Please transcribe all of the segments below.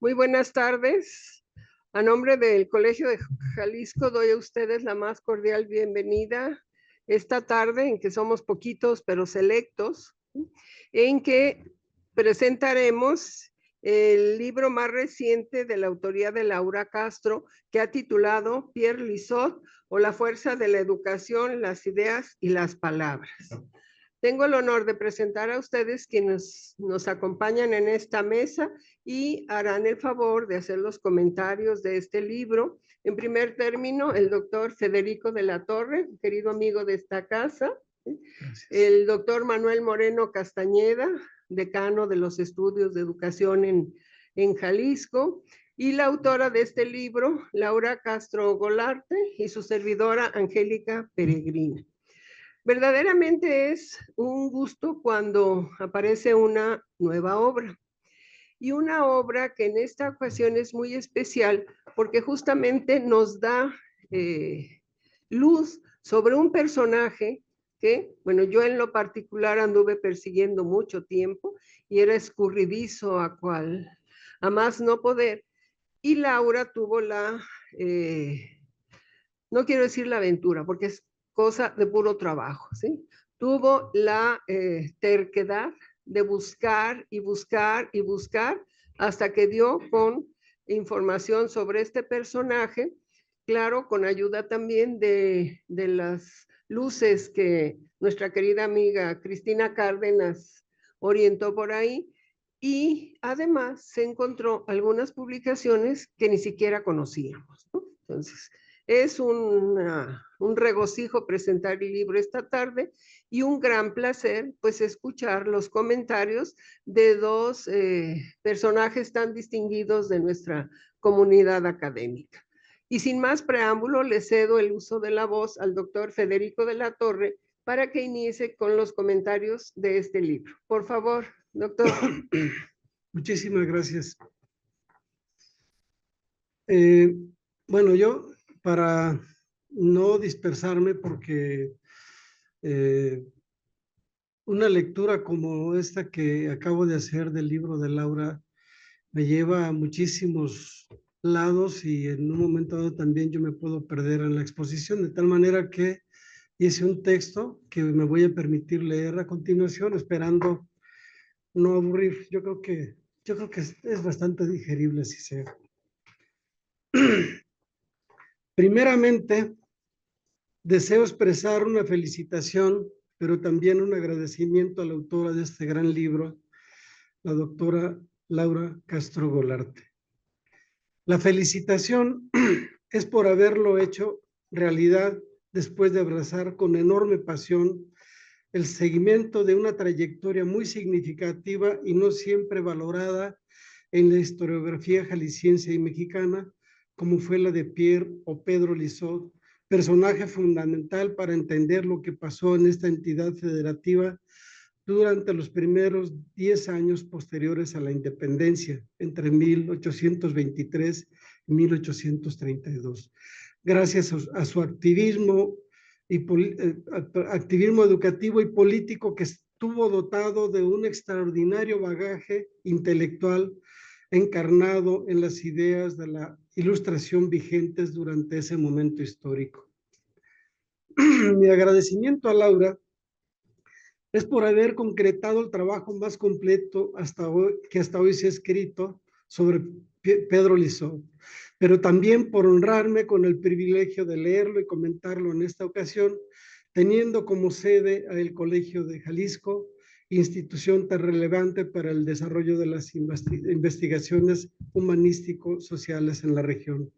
Muy buenas tardes. A nombre del Colegio de Jalisco doy a ustedes la más cordial bienvenida esta tarde en que somos poquitos pero selectos, en que presentaremos el libro más reciente de la autoría de Laura Castro, que ha titulado Pierre Lissot o La fuerza de la educación, las ideas y las palabras. Tengo el honor de presentar a ustedes quienes nos acompañan en esta mesa y harán el favor de hacer los comentarios de este libro. En primer término, el doctor Federico de la Torre, querido amigo de esta casa. Gracias. El doctor Manuel Moreno Castañeda, decano de los estudios de educación en Jalisco, y la autora de este libro, Laura Castro Golarte, y su servidora, Angélica Peregrina. Verdaderamente es un gusto cuando aparece una nueva obra. Y una obra que en esta ocasión es muy especial porque justamente nos da luz sobre un personaje que, bueno, yo en lo particular anduve persiguiendo mucho tiempo y era escurridizo a más no poder. Y Laura tuvo no quiero decir la aventura, porque es cosa de puro trabajo, ¿sí? Tuvo la terquedad de buscar y buscar y buscar hasta que dio con información sobre este personaje, claro, con ayuda también de las luces que nuestra querida amiga Cristina Cárdenas orientó por ahí, y además se encontró algunas publicaciones que ni siquiera conocíamos, ¿no? Entonces, es un regocijo presentar el libro esta tarde y un gran placer pues escuchar los comentarios de dos personajes tan distinguidos de nuestra comunidad académica. Y sin más preámbulo, le cedo el uso de la voz al doctor Federico de la Torre para que inicie con los comentarios de este libro. Por favor, doctor. Muchísimas gracias. Bueno, yo para no dispersarme, porque una lectura como esta que acabo de hacer del libro de Laura me lleva a muchísimos lados y en un momento dado también yo me puedo perder en la exposición, de tal manera que hice un texto que me voy a permitir leer a continuación, esperando no aburrir. Yo creo que es bastante digerible si se... Primeramente, deseo expresar una felicitación, pero también un agradecimiento a la autora de este gran libro, la doctora Laura Castro Golarte. La felicitación es por haberlo hecho realidad después de abrazar con enorme pasión el seguimiento de una trayectoria muy significativa y no siempre valorada en la historiografía jalisciense y mexicana, como fue la de Pierre o Pedro Lissot, personaje fundamental para entender lo que pasó en esta entidad federativa durante los primeros 10 años posteriores a la independencia, entre 1823 y 1832. Gracias a su activismo educativo y político, que estuvo dotado de un extraordinario bagaje intelectual encarnado en las ideas de la Ilustración vigentes durante ese momento histórico. Mi agradecimiento a Laura es por haber concretado el trabajo más completo que hasta hoy se ha escrito sobre Pedro Lissot, pero también por honrarme con el privilegio de leerlo y comentarlo en esta ocasión, teniendo como sede al Colegio de Jalisco, institución tan relevante para el desarrollo de las investigaciones humanístico-sociales en la región,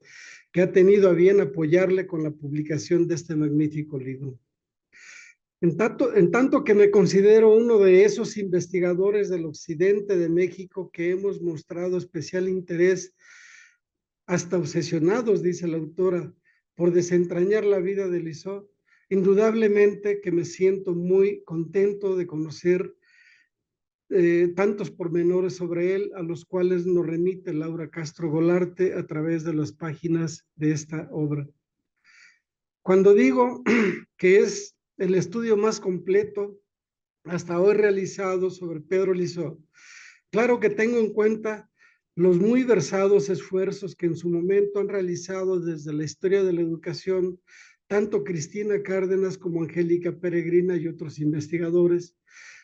que ha tenido a bien apoyarle con la publicación de este magnífico libro. En tanto que me considero uno de esos investigadores del occidente de México que hemos mostrado especial interés, hasta obsesionados, dice la autora, por desentrañar la vida de Lissot, indudablemente que me siento muy contento de conocer tantos pormenores sobre él, a los cuales nos remite Laura Castro Golarte a través de las páginas de esta obra. Cuando digo que es el estudio más completo hasta hoy realizado sobre Pedro Lissot, claro que tengo en cuenta los muy versados esfuerzos que en su momento han realizado desde la historia de la educación, tanto Cristina Cárdenas como Angélica Peregrina y otros investigadores,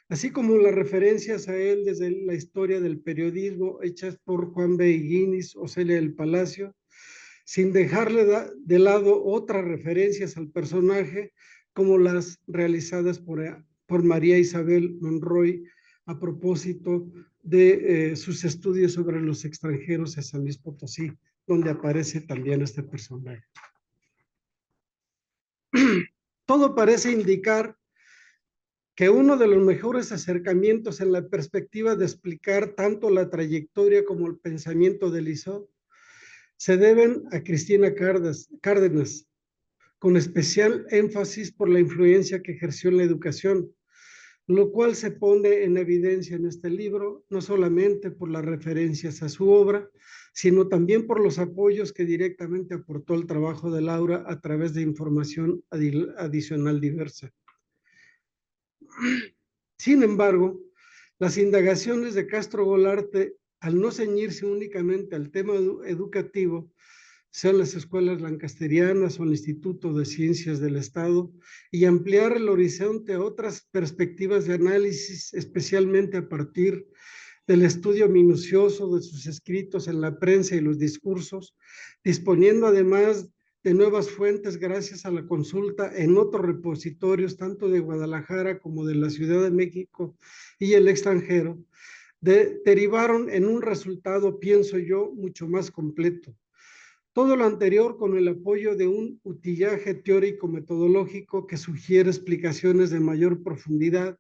así como las referencias a él desde la historia del periodismo hechas por Juan B. Higuinis o Celia del Palacio, sin dejarle de lado otras referencias al personaje, como las realizadas por María Isabel Monroy a propósito de sus estudios sobre los extranjeros en San Luis Potosí, donde aparece también este personaje. Todo parece indicar que uno de los mejores acercamientos en la perspectiva de explicar tanto la trayectoria como el pensamiento de Lizó se deben a Cristina Cárdenas, con especial énfasis por la influencia que ejerció en la educación, lo cual se pone en evidencia en este libro, no solamente por las referencias a su obra, sino también por los apoyos que directamente aportó el trabajo de Laura a través de información adicional diversa. Sin embargo, las indagaciones de Castro Golarte, al no ceñirse únicamente al tema educativo, sean las escuelas lancasterianas o el Instituto de Ciencias del Estado, y ampliar el horizonte a otras perspectivas de análisis, especialmente a partir del estudio minucioso de sus escritos en la prensa y los discursos, disponiendo además de nuevas fuentes gracias a la consulta en otros repositorios, tanto de Guadalajara como de la Ciudad de México y el extranjero, derivaron en un resultado, pienso yo, mucho más completo. Todo lo anterior con el apoyo de un utillaje teórico-metodológico que sugiere explicaciones de mayor profundidad,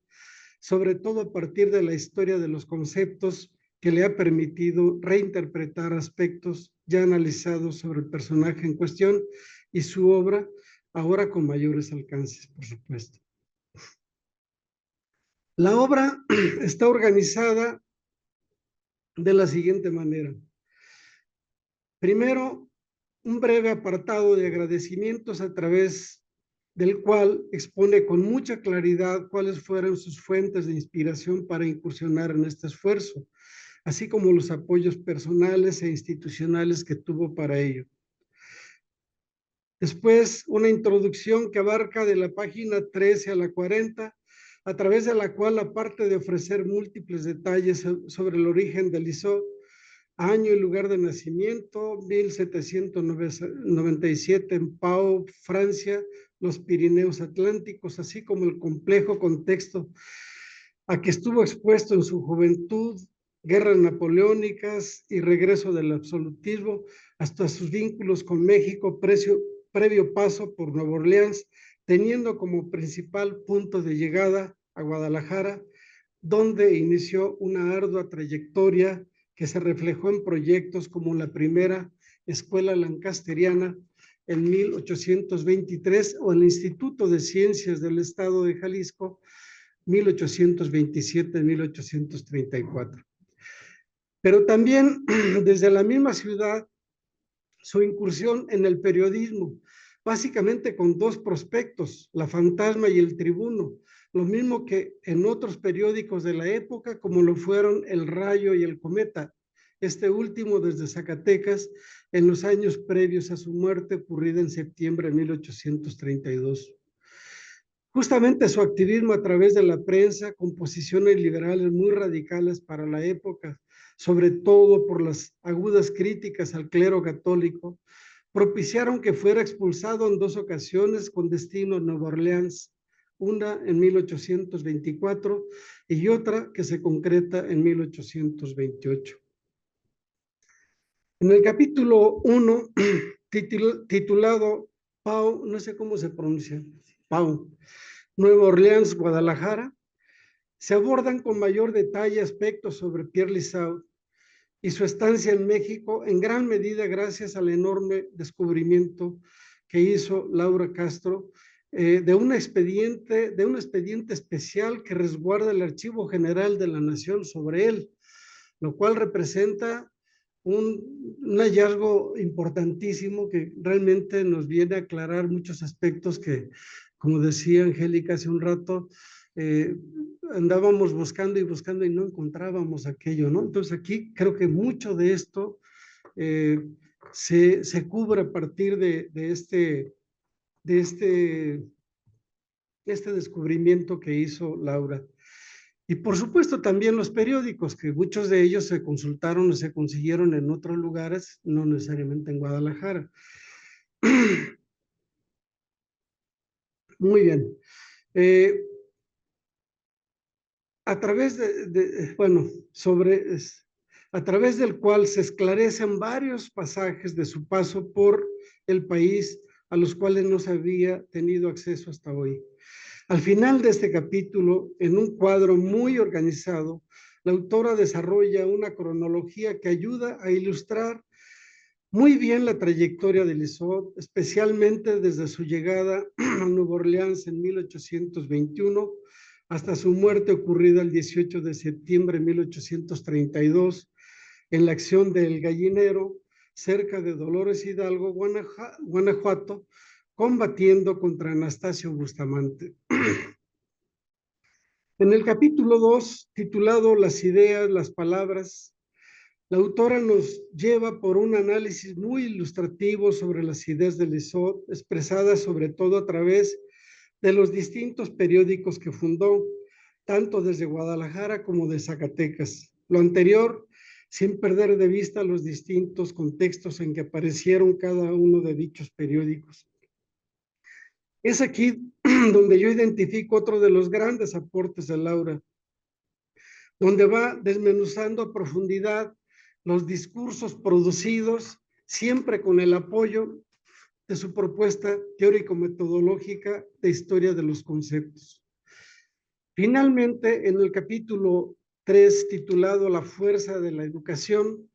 sobre todo a partir de la historia de los conceptos que le ha permitido reinterpretar aspectos ya analizados sobre el personaje en cuestión y su obra, ahora con mayores alcances, por supuesto. La obra está organizada de la siguiente manera. Primero, un breve apartado de agradecimientos a través del cual expone con mucha claridad cuáles fueron sus fuentes de inspiración para incursionar en este esfuerzo, así como los apoyos personales e institucionales que tuvo para ello. Después, una introducción que abarca de la página 13 a la 40, a través de la cual, aparte de ofrecer múltiples detalles sobre el origen de Lizó, año y lugar de nacimiento, 1797 en Pau, Francia, los Pirineos Atlánticos, así como el complejo contexto a que estuvo expuesto en su juventud, guerras napoleónicas y regreso del absolutismo, hasta sus vínculos con México, previo paso por Nueva Orleans, teniendo como principal punto de llegada a Guadalajara, donde inició una ardua trayectoria que se reflejó en proyectos como la primera escuela lancasteriana en 1823 o el Instituto de Ciencias del Estado de Jalisco 1827-1834. Pero también desde la misma ciudad, su incursión en el periodismo, básicamente con dos prospectos, La Fantasma y El Tribuno, lo mismo que en otros periódicos de la época, como lo fueron El Rayo y El Cometa, este último desde Zacatecas, en los años previos a su muerte, ocurrida en septiembre de 1832. Justamente su activismo a través de la prensa, con posiciones liberales muy radicales para la época, sobre todo por las agudas críticas al clero católico, propiciaron que fuera expulsado en dos ocasiones con destino a Nueva Orleans, una en 1824 y otra que se concreta en 1828. En el capítulo 1, titulado Pau, no sé cómo se pronuncia, Pau, Nueva Orleans, Guadalajara, se abordan con mayor detalle aspectos sobre Pierre Lizau y su estancia en México, en gran medida gracias al enorme descubrimiento que hizo Laura Castro de un expediente especial que resguarda el Archivo General de la Nación sobre él, lo cual representa un hallazgo importantísimo que realmente nos viene a aclarar muchos aspectos que, como decía Angélica hace un rato, andábamos buscando y buscando y no encontrábamos aquello, ¿no? Entonces aquí creo que mucho de esto se cubre a partir de este descubrimiento que hizo Laura. Y por supuesto también los periódicos, que muchos de ellos se consultaron o se consiguieron en otros lugares, no necesariamente en Guadalajara. Muy bien. A través a través del cual se esclarecen varios pasajes de su paso por el país a los cuales no se había tenido acceso hasta hoy. Al final de este capítulo, en un cuadro muy organizado, la autora desarrolla una cronología que ayuda a ilustrar muy bien la trayectoria de Lizotte, especialmente desde su llegada a Nueva Orleans en 1821 hasta su muerte ocurrida el 18 de septiembre de 1832 en la acción del Gallinero, cerca de Dolores Hidalgo, Guanajuato, combatiendo contra Anastasio Bustamante. En el capítulo 2, titulado Las ideas, las palabras, la autora nos lleva por un análisis muy ilustrativo sobre las ideas de Lizotte, expresadas sobre todo a través de los distintos periódicos que fundó, tanto desde Guadalajara como de Zacatecas. Lo anterior, sin perder de vista los distintos contextos en que aparecieron cada uno de dichos periódicos. Es aquí donde yo identifico otro de los grandes aportes de Laura, donde va desmenuzando a profundidad los discursos producidos, siempre con el apoyo de su propuesta teórico-metodológica de historia de los conceptos. Finalmente, en el capítulo 3, titulado La fuerza de la educación,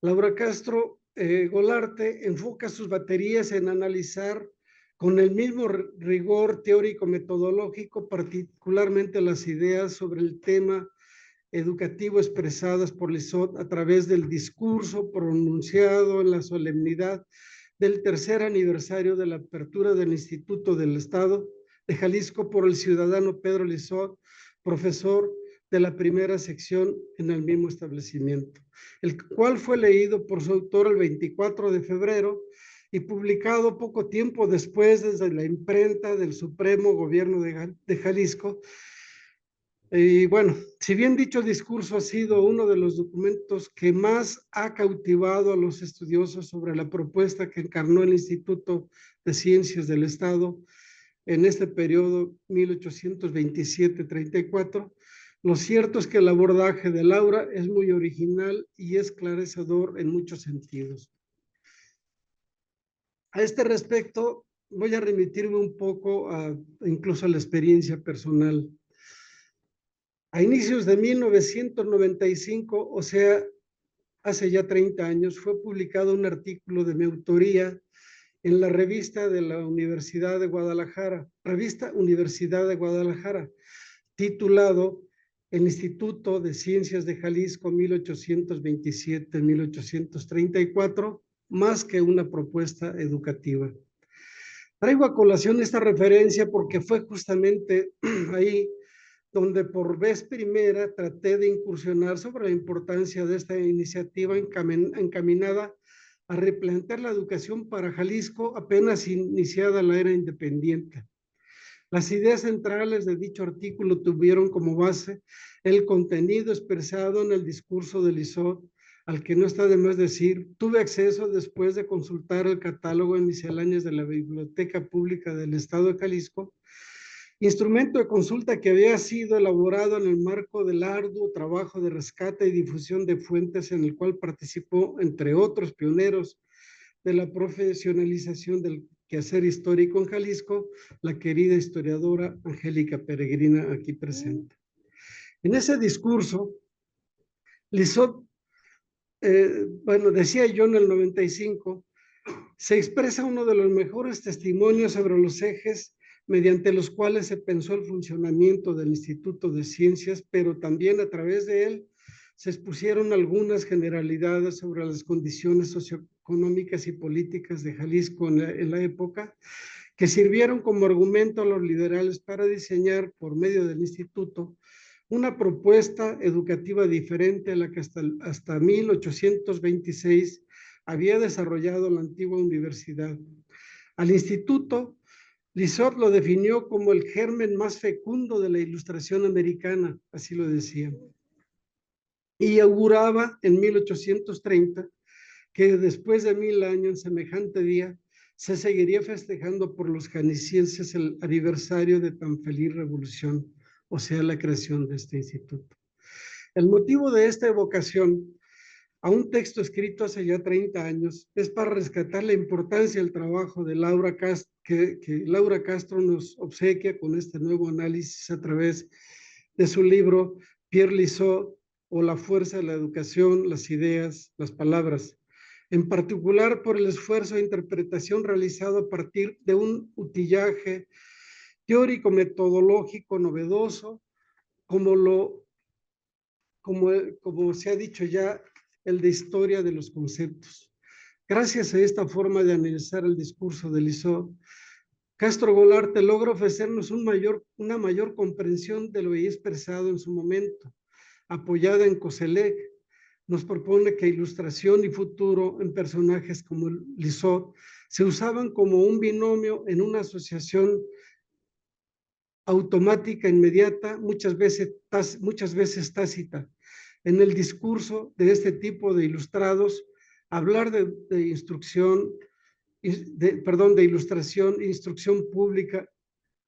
Laura Castro Golarte enfoca sus baterías en analizar con el mismo rigor teórico-metodológico, particularmente las ideas sobre el tema educativo expresadas por Lizotte a través del discurso pronunciado en la solemnidad del tercer aniversario de la apertura del Instituto del Estado de Jalisco por el ciudadano Pedro Lizotte, profesor de la primera sección en el mismo establecimiento, el cual fue leído por su autor el 24 de febrero y publicado poco tiempo después desde la imprenta del Supremo Gobierno de Jalisco. Y bueno, si bien dicho discurso ha sido uno de los documentos que más ha cautivado a los estudiosos sobre la propuesta que encarnó el Instituto de Ciencias del Estado en este periodo 1827-34, lo cierto es que el abordaje de Laura es muy original y esclarecedor en muchos sentidos. A este respecto, voy a remitirme un poco incluso a la experiencia personal. A inicios de 1995, o sea, hace ya 30 años, fue publicado un artículo de mi autoría en la revista de la Universidad de Guadalajara, titulado El Instituto de Ciencias de Jalisco 1827-1834, más que una propuesta educativa. Traigo a colación esta referencia porque fue justamente ahí donde por vez primera traté de incursionar sobre la importancia de esta iniciativa encaminada a replantear la educación para Jalisco apenas iniciada la era independiente. Las ideas centrales de dicho artículo tuvieron como base el contenido expresado en el discurso de Lizotte, al que no está de más decir, tuve acceso después de consultar el catálogo de misceláneas de la Biblioteca Pública del Estado de Jalisco, instrumento de consulta que había sido elaborado en el marco del arduo trabajo de rescate y difusión de fuentes en el cual participó, entre otros pioneros de la profesionalización del quehacer histórico en Jalisco, la querida historiadora Angélica Peregrina, aquí presente. En ese discurso, Lizotte, decía yo en el 95, se expresa uno de los mejores testimonios sobre los ejes mediante los cuales se pensó el funcionamiento del Instituto de Ciencias, pero también a través de él se expusieron algunas generalidades sobre las condiciones socioeconómicas y políticas de Jalisco en la época, que sirvieron como argumento a los liberales para diseñar por medio del instituto una propuesta educativa diferente a la que hasta 1826 había desarrollado la antigua universidad. Al instituto, Lizot lo definió como el germen más fecundo de la ilustración americana, así lo decía, y auguraba en 1830 que después de 1000 años, en semejante día, se seguiría festejando por los jaliscienses el aniversario de tan feliz revolución, o sea, la creación de este instituto. El motivo de esta evocación a un texto escrito hace ya 30 años es para rescatar la importancia del trabajo de Laura Castro, que Laura Castro nos obsequia con este nuevo análisis a través de su libro Pierre Lizot o La fuerza de la educación, las ideas, las palabras, en particular por el esfuerzo de interpretación realizado a partir de un utillaje teórico metodológico novedoso, como se ha dicho ya, el de historia de los conceptos. Gracias a esta forma de analizar el discurso de Lizot, Castro Golarte logra ofrecernos una mayor comprensión de lo ya expresado en su momento. Apoyada en Koselleck, nos propone que ilustración y futuro en personajes como Lizot se usaban como un binomio en una asociación automática, inmediata, muchas veces tácita. En el discurso de este tipo de ilustrados, hablar de ilustración, instrucción pública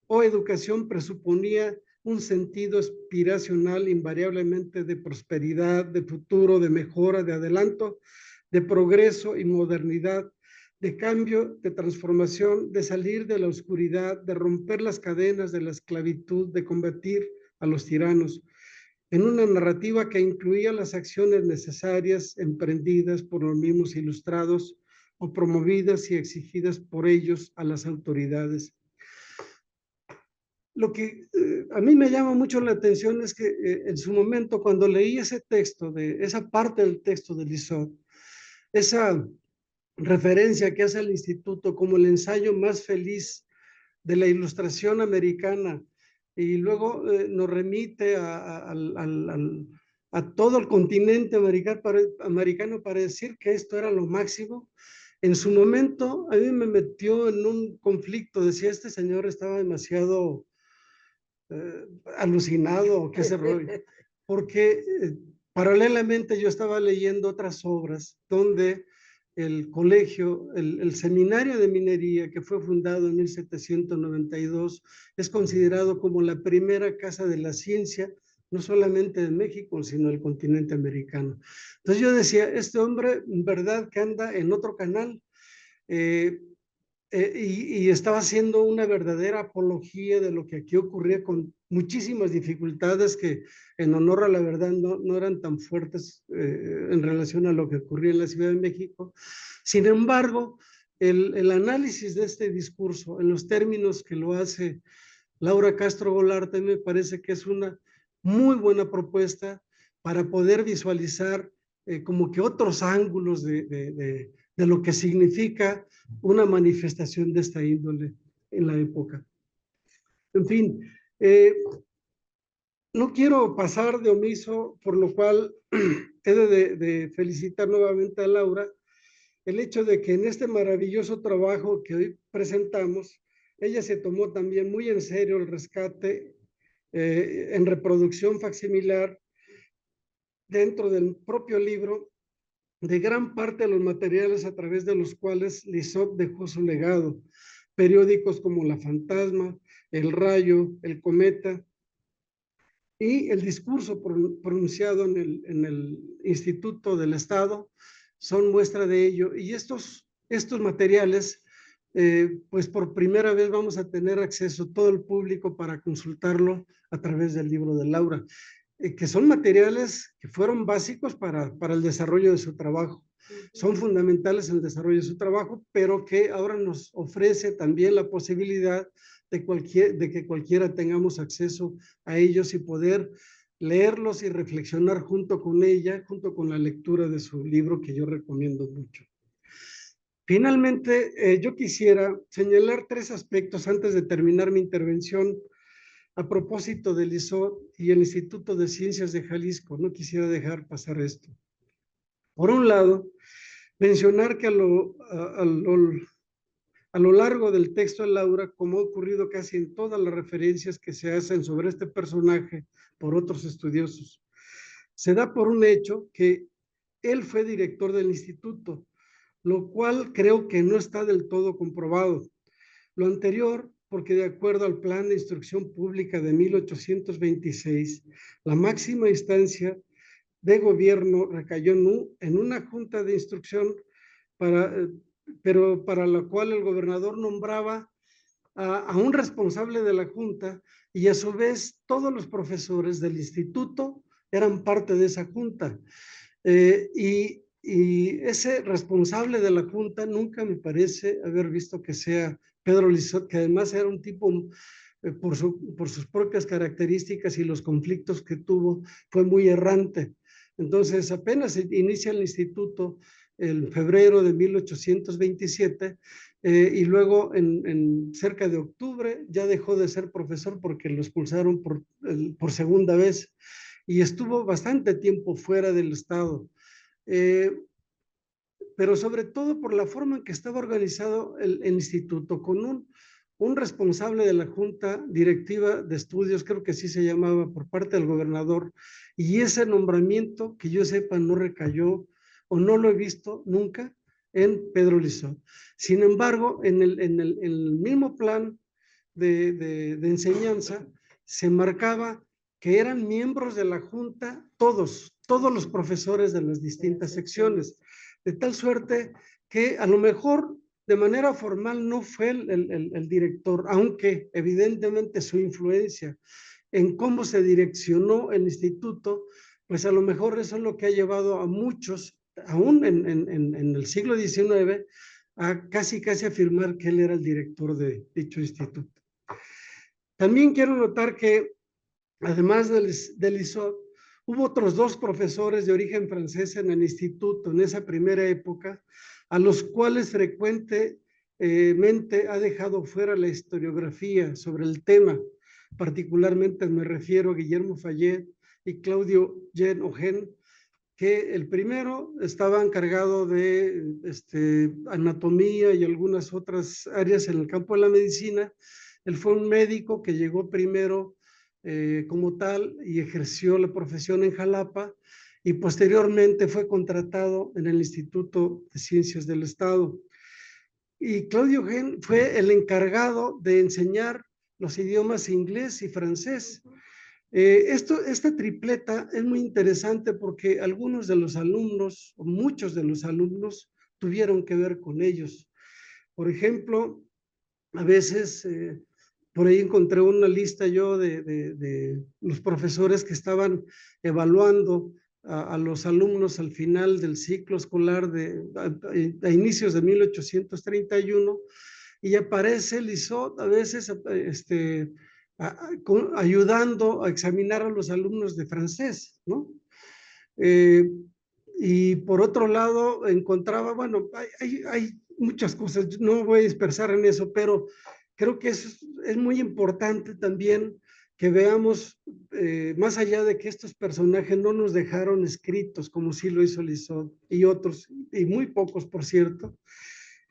o educación presuponía un sentido aspiracional invariablemente de prosperidad, de futuro, de mejora, de adelanto, de progreso y modernidad, de cambio, de transformación, de salir de la oscuridad, de romper las cadenas de la esclavitud, de combatir a los tiranos, en una narrativa que incluía las acciones necesarias emprendidas por los mismos ilustrados o promovidas y exigidas por ellos a las autoridades. Lo que a mí me llama mucho la atención es que en su momento, cuando leí ese texto, esa parte del texto de Lizot, esa referencia que hace al instituto como el ensayo más feliz de la ilustración americana, y luego nos remite a todo el continente americano para decir que esto era lo máximo. En su momento, a mí me metió en un conflicto, decía, este señor estaba demasiado alucinado, qué sé rollo, porque paralelamente yo estaba leyendo otras obras donde el colegio, el seminario de minería que fue fundado en 1792 es considerado como la primera casa de la ciencia, no solamente de México, sino del continente americano. Entonces yo decía, este hombre, en verdad que anda en otro canal, y estaba haciendo una verdadera apología de lo que aquí ocurría con muchísimas dificultades que en honor a la verdad no eran tan fuertes en relación a lo que ocurría en la Ciudad de México. Sin embargo, el análisis de este discurso en los términos que lo hace Laura Castro Golarte me parece que es una muy buena propuesta para poder visualizar como que otros ángulos de lo que significa una manifestación de esta índole en la época. En fin, no quiero pasar de omiso, por lo cual he de felicitar nuevamente a Laura el hecho de que en este maravilloso trabajo que hoy presentamos, ella se tomó también muy en serio el rescate en reproducción facsimilar dentro del propio libro de gran parte de los materiales a través de los cuales Lizot dejó su legado. Periódicos como La Fantasma, El Rayo, El Cometa, y el discurso pronunciado en el Instituto del Estado son muestra de ello. Y estos materiales, pues por primera vez vamos a tener acceso todo el público para consultarlo a través del libro de Laura, que son materiales que fueron básicos para el desarrollo de su trabajo. Son fundamentales en el desarrollo de su trabajo, pero que ahora nos ofrece también la posibilidad de que cualquiera tengamos acceso a ellos y poder leerlos y reflexionar junto con ella, junto con la lectura de su libro, que yo recomiendo mucho. Finalmente, yo quisiera señalar 3 aspectos antes de terminar mi intervención a propósito del ISOT y el Instituto de Ciencias de Jalisco. No quisiera dejar pasar esto. Por un lado, mencionar que a lo largo del texto de Laura, como ha ocurrido casi en todas las referencias que se hacen sobre este personaje por otros estudiosos, se da por un hecho que él fue director del instituto, lo cual creo que no está del todo comprobado. Lo anterior, porque de acuerdo al Plan de Instrucción Pública de 1826, la máxima instancia de gobierno recayó en una junta de instrucción, pero para la cual el gobernador nombraba a un responsable de la junta y a su vez todos los profesores del instituto eran parte de esa junta. Y ese responsable de la junta nunca me parece haber visto que sea Pedro Lizot, que además era un tipo, por sus propias características y los conflictos que tuvo, fue muy errante. Entonces, apenas se inicia el instituto en febrero de 1827, y luego en cerca de octubre ya dejó de ser profesor porque lo expulsaron por segunda vez y estuvo bastante tiempo fuera del estado. Pero sobre todo por la forma en que estaba organizado el instituto, con un responsable de la Junta Directiva de Estudios, creo que así se llamaba, por parte del gobernador, y ese nombramiento, que yo sepa, no recayó, o no lo he visto nunca, en Pedro Lizot. Sin embargo, en el mismo plan de enseñanza, se marcaba que eran miembros de la Junta todos los profesores de las distintas secciones, de tal suerte que a lo mejor de manera formal no fue el director, aunque evidentemente su influencia en cómo se direccionó el instituto, pues a lo mejor eso es lo que ha llevado a muchos, aún en el siglo XIX, a casi afirmar que él era el director de dicho instituto. También quiero notar que, además del ISOT, hubo otros 2 profesores de origen francés en el instituto en esa primera época, a los cuales frecuentemente ha dejado fuera la historiografía sobre el tema. Particularmente me refiero a Guillermo Fayet y Claudio Jean Augen, que el primero estaba encargado de anatomía y algunas otras áreas en el campo de la medicina. Él fue un médico que llegó primero como tal y ejerció la profesión en Jalapa y posteriormente fue contratado en el Instituto de Ciencias del Estado. Y Claudio Gen fue el encargado de enseñar los idiomas inglés y francés. Esta tripleta es muy interesante porque algunos de los alumnos, o muchos de los alumnos, tuvieron que ver con ellos. Por ejemplo, a veces por ahí encontré una lista yo de los profesores que estaban evaluando a los alumnos al final del ciclo escolar a inicios de 1831 y aparece Lizot a veces ayudando a examinar a los alumnos de francés, ¿no? Y por otro lado encontraba, bueno, hay muchas cosas, no voy a dispersar en eso, pero creo que es muy importante también que veamos, más allá de que estos personajes no nos dejaron escritos, como sí lo hizo Lizot y otros, y muy pocos, por cierto,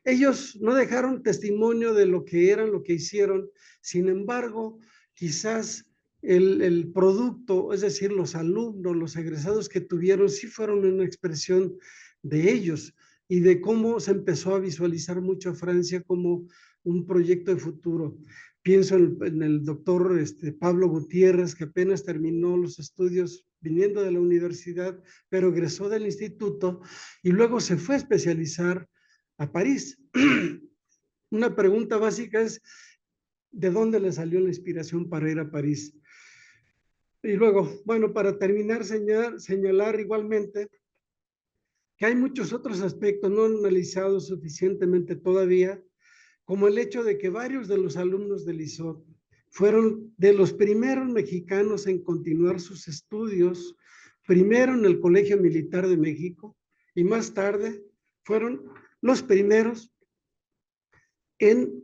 ellos no dejaron testimonio de lo que eran, lo que hicieron, sin embargo, quizás el producto, es decir, los alumnos, los egresados que tuvieron, sí fueron una expresión de ellos y de cómo se empezó a visualizar mucho a Francia como un proyecto de futuro. Pienso en el doctor Pablo Gutiérrez, que apenas terminó los estudios viniendo de la universidad, pero egresó del instituto y luego se fue a especializar a París. Una pregunta básica es, ¿de dónde le salió la inspiración para ir a París? Y luego, bueno, para terminar, señalar igualmente que hay muchos otros aspectos no analizados suficientemente todavía, como el hecho de que varios de los alumnos del ISOT fueron de los primeros mexicanos en continuar sus estudios, primero en el Colegio Militar de México y más tarde fueron los primeros en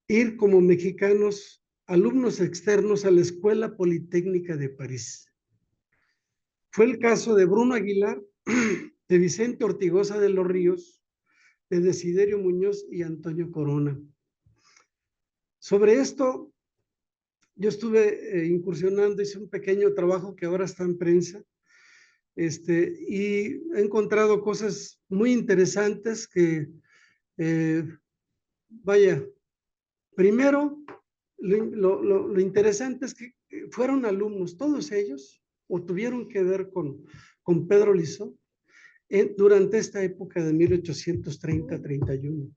ir como mexicanos, alumnos externos a la Escuela Politécnica de París. Fue el caso de Bruno Aguilar, de Vicente Ortigosa de los Ríos, de Desiderio Muñoz y Antonio Corona. Sobre esto, yo estuve incursionando, hice un pequeño trabajo que ahora está en prensa, y he encontrado cosas muy interesantes que, vaya, primero, lo interesante es que fueron alumnos, todos ellos, o tuvieron que ver con Pedro Lizó durante esta época de 1830-31.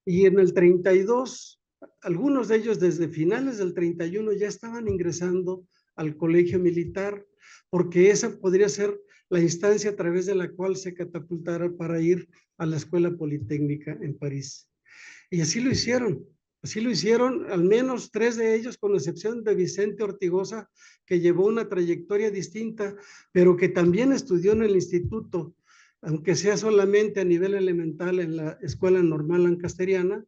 Y en el 32, algunos de ellos desde finales del 31 ya estaban ingresando al colegio militar, porque esa podría ser la instancia a través de la cual se catapultara para ir a la Escuela Politécnica en París. Y así lo hicieron al menos 3 de ellos, con excepción de Vicente Ortigosa, que llevó una trayectoria distinta, pero que también estudió en el instituto, aunque sea solamente a nivel elemental en la Escuela Normal Lancasteriana.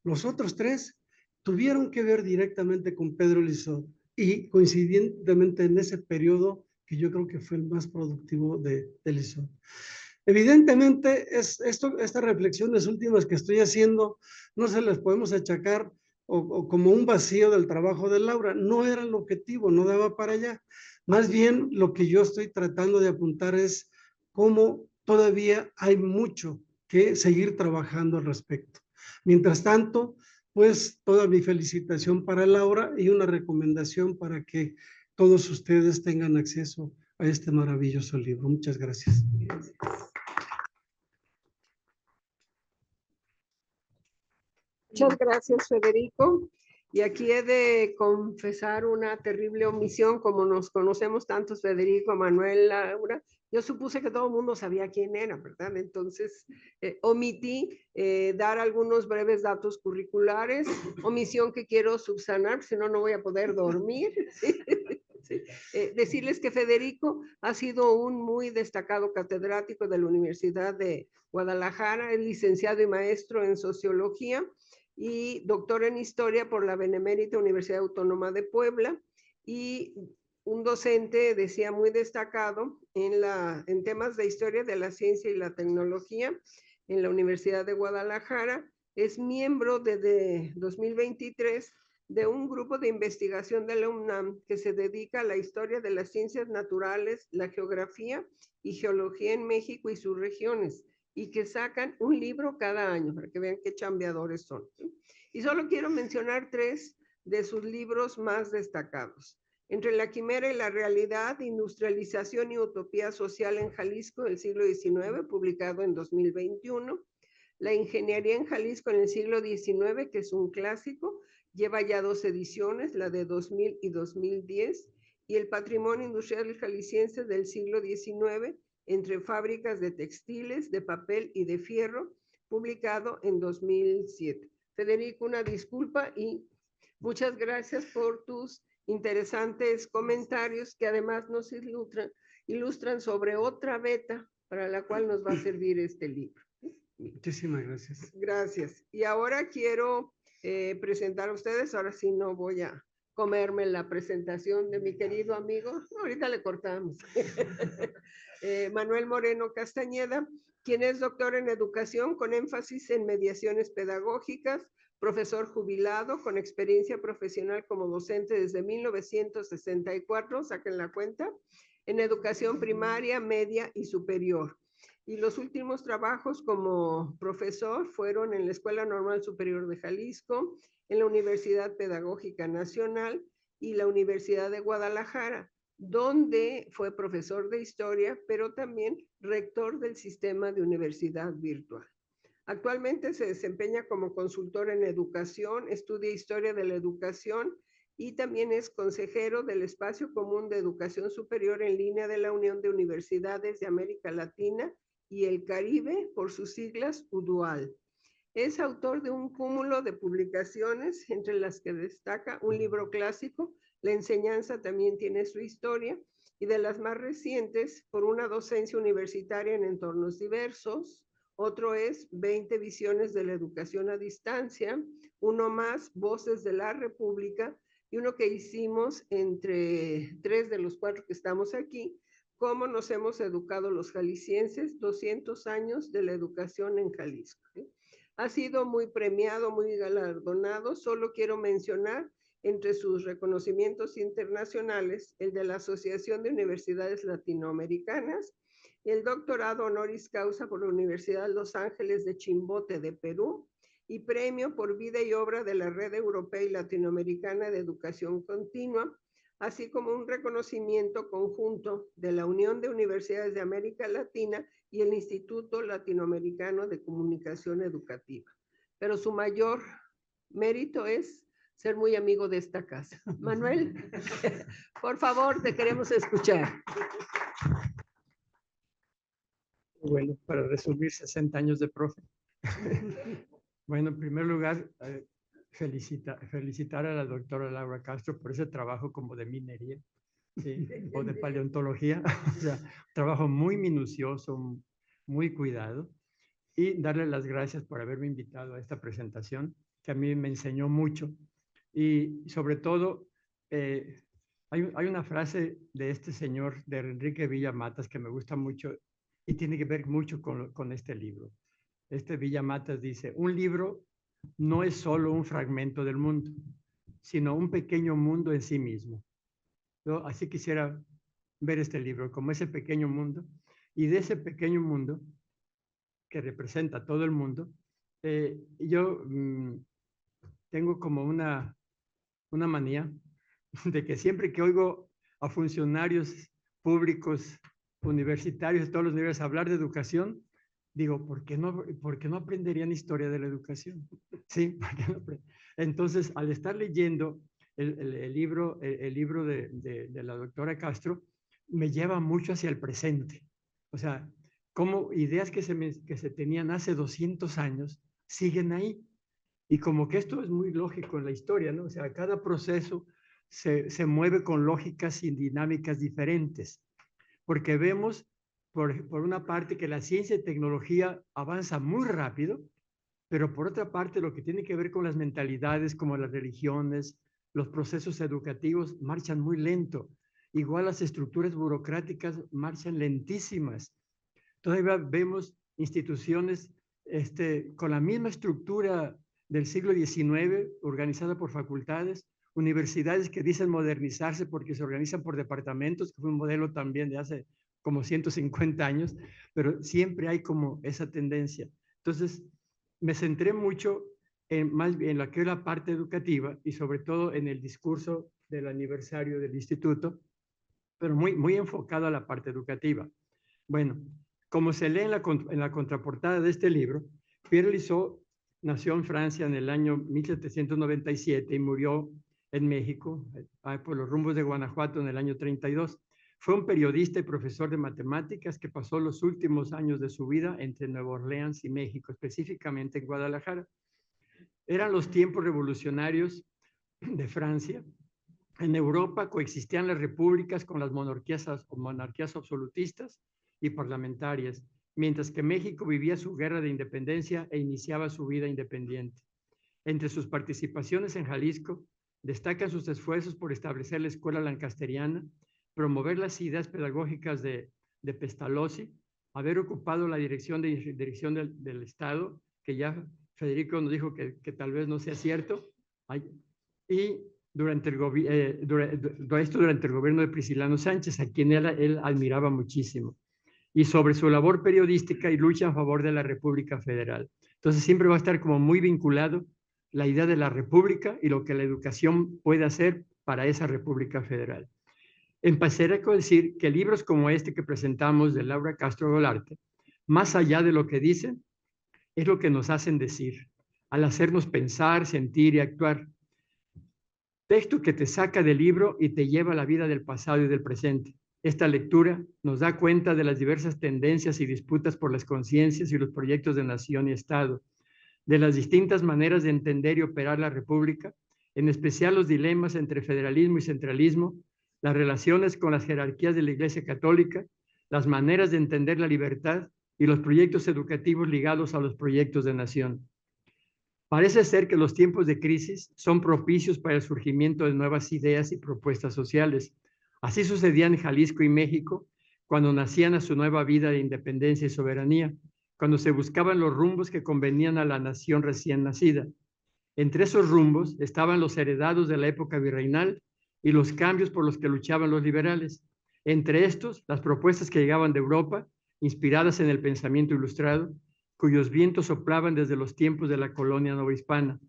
Los otros 3 tuvieron que ver directamente con Pedro Lizó, y coincidentemente en ese periodo que yo creo que fue el más productivo de Lizó. Evidentemente, estas reflexiones últimas que estoy haciendo no se las podemos achacar o como un vacío del trabajo de Laura. No era el objetivo, no daba para allá. Más bien, lo que yo estoy tratando de apuntar es cómo todavía hay mucho que seguir trabajando al respecto. Mientras tanto, pues toda mi felicitación para Laura y una recomendación para que todos ustedes tengan acceso a este maravilloso libro. Muchas gracias. Muchas gracias, Federico. Y aquí he de confesar una terrible omisión, como nos conocemos tantos, Federico, Manuel, Laura. Yo supuse que todo el mundo sabía quién era, ¿verdad? Entonces, omití dar algunos breves datos curriculares, omisión que quiero subsanar, si no, no voy a poder dormir. Sí. Decirles que Federico ha sido un muy destacado catedrático de la Universidad de Guadalajara, es licenciado y maestro en sociología y doctor en historia por la Benemérita Universidad Autónoma de Puebla, y un docente, decía, muy destacado en temas de historia de la ciencia y la tecnología en la Universidad de Guadalajara. Es miembro desde 2023 de un grupo de investigación de la UNAM que se dedica a la historia de las ciencias naturales, la geografía y geología en México y sus regiones, y que sacan un libro cada año, para que vean qué chambeadores son. Y solo quiero mencionar 3 de sus libros más destacados. Entre la quimera y la realidad, industrialización y utopía social en Jalisco del siglo XIX, publicado en 2021. La ingeniería en Jalisco en el siglo XIX, que es un clásico, lleva ya 2 ediciones, la de 2000 y 2010. Y el patrimonio industrial jalisciense del siglo XIX, entre fábricas de textiles, de papel y de fierro, publicado en 2007. Federico, una disculpa y muchas gracias por tus interesantes comentarios, que además nos ilustran sobre otra beta para la cual nos va a servir este libro. Muchísimas gracias. Gracias. Y ahora quiero presentar a ustedes, ahora sí no voy a comerme la presentación de mi querido amigo, ahorita le cortamos. Manuel Moreno Castañeda, quien es doctor en educación con énfasis en mediaciones pedagógicas, profesor jubilado con experiencia profesional como docente desde 1964, saquen la cuenta, en educación primaria, media y superior. Y los últimos trabajos como profesor fueron en la Escuela Normal Superior de Jalisco, en la Universidad Pedagógica Nacional y la Universidad de Guadalajara, donde fue profesor de historia, pero también rector del sistema de universidad virtual. Actualmente se desempeña como consultor en educación, estudia historia de la educación y también es consejero del Espacio Común de Educación Superior en línea de la Unión de Universidades de América Latina y el Caribe, por sus siglas UDUAL. Es autor de un cúmulo de publicaciones, entre las que destaca un libro clásico, La enseñanza también tiene su historia, y de las más recientes, Por una docencia universitaria en entornos diversos, Otro es 20 visiones de la educación a distancia. Uno más, Voces de la República. Y uno que hicimos entre 3 de los 4 que estamos aquí, Cómo nos hemos educado los jaliscienses, 200 años de la educación en Jalisco. Ha sido muy premiado, muy galardonado. Solo quiero mencionar entre sus reconocimientos internacionales el de la Asociación de Universidades Latinoamericanas, el doctorado honoris causa por la Universidad de Los Ángeles de Chimbote de Perú y premio por vida y obra de la Red Europea y Latinoamericana de Educación Continua, así como un reconocimiento conjunto de la Unión de Universidades de América Latina y el Instituto Latinoamericano de Comunicación Educativa. Pero su mayor mérito es ser muy amigo de esta casa. Manuel, por favor, te queremos escuchar. Bueno, para resumir, 60 años de profe. Bueno, en primer lugar, felicitar a la doctora Laura Castro por ese trabajo como de minería, ¿sí? O de paleontología, o sea, trabajo muy minucioso, muy cuidado, y darle las gracias por haberme invitado a esta presentación, que a mí me enseñó mucho, y sobre todo, hay una frase de este señor, de Enrique Villamatas, que me gusta mucho, y tiene que ver mucho con este libro. Este Villamatas dice, un libro no es solo un fragmento del mundo, sino un pequeño mundo en sí mismo. Yo así quisiera ver este libro, como ese pequeño mundo, y de ese pequeño mundo, que representa a todo el mundo, yo tengo como una manía de que siempre que oigo a funcionarios públicos, universitarios de todos los niveles hablar de educación, digo, ¿por qué no aprenderían historia de la educación? Sí, ¿por qué no? Entonces, al estar leyendo el libro de la doctora Castro, me lleva mucho hacia el presente. O sea, como ideas que se tenían hace 200 años siguen ahí. Y como que esto es muy lógico en la historia, ¿no? O sea, cada proceso se mueve con lógicas y dinámicas diferentes, porque vemos, por una parte, que la ciencia y tecnología avanza muy rápido, pero por otra parte, lo que tiene que ver con las mentalidades, como las religiones, los procesos educativos, marchan muy lento. Igual las estructuras burocráticas marchan lentísimas. Todavía vemos instituciones con la misma estructura del siglo XIX, organizada por facultades, universidades que dicen modernizarse porque se organizan por departamentos, que fue un modelo también de hace como 150 años, pero siempre hay como esa tendencia. Entonces, me centré mucho más bien en lo que es la parte educativa y sobre todo en el discurso del aniversario del instituto, pero muy enfocado a la parte educativa. Bueno, como se lee en la contraportada de este libro, Pierre Lizotte nació en Francia en el año 1797 y murió en México, por los rumbos de Guanajuato, en el año 32. Fue un periodista y profesor de matemáticas que pasó los últimos años de su vida entre Nueva Orleans y México, específicamente en Guadalajara. Eran los tiempos revolucionarios de Francia. En Europa coexistían las repúblicas con las monarquías absolutistas y parlamentarias, mientras que México vivía su guerra de independencia e iniciaba su vida independiente. Entre sus participaciones en Jalisco, destacan sus esfuerzos por establecer la escuela lancasteriana, promover las ideas pedagógicas de Pestalozzi, haber ocupado la dirección del Estado, que ya Federico nos dijo que tal vez no sea cierto, y durante el gobierno de Prisciliano Sánchez, a quien él admiraba muchísimo, y sobre su labor periodística y lucha a favor de la República Federal. Entonces siempre va a estar como muy vinculado la idea de la República y lo que la educación puede hacer para esa República Federal. Empezaré con decir que libros como este que presentamos de Laura Castro Golarte, más allá de lo que dicen, es lo que nos hacen decir, al hacernos pensar, sentir y actuar. Texto que te saca del libro y te lleva a la vida del pasado y del presente. Esta lectura nos da cuenta de las diversas tendencias y disputas por las conciencias y los proyectos de nación y Estado, de las distintas maneras de entender y operar la República, en especial los dilemas entre federalismo y centralismo, las relaciones con las jerarquías de la Iglesia Católica, las maneras de entender la libertad y los proyectos educativos ligados a los proyectos de nación. Parece ser que los tiempos de crisis son propicios para el surgimiento de nuevas ideas y propuestas sociales. Así sucedía en Jalisco y México cuando nacían a su nueva vida de independencia y soberanía, cuando se buscaban los rumbos que convenían a la nación recién nacida. Entre esos rumbos estaban los heredados de la época virreinal y los cambios por los que luchaban los liberales. Entre estos, las propuestas que llegaban de Europa, inspiradas en el pensamiento ilustrado, cuyos vientos soplaban desde los tiempos de la colonia novohispana.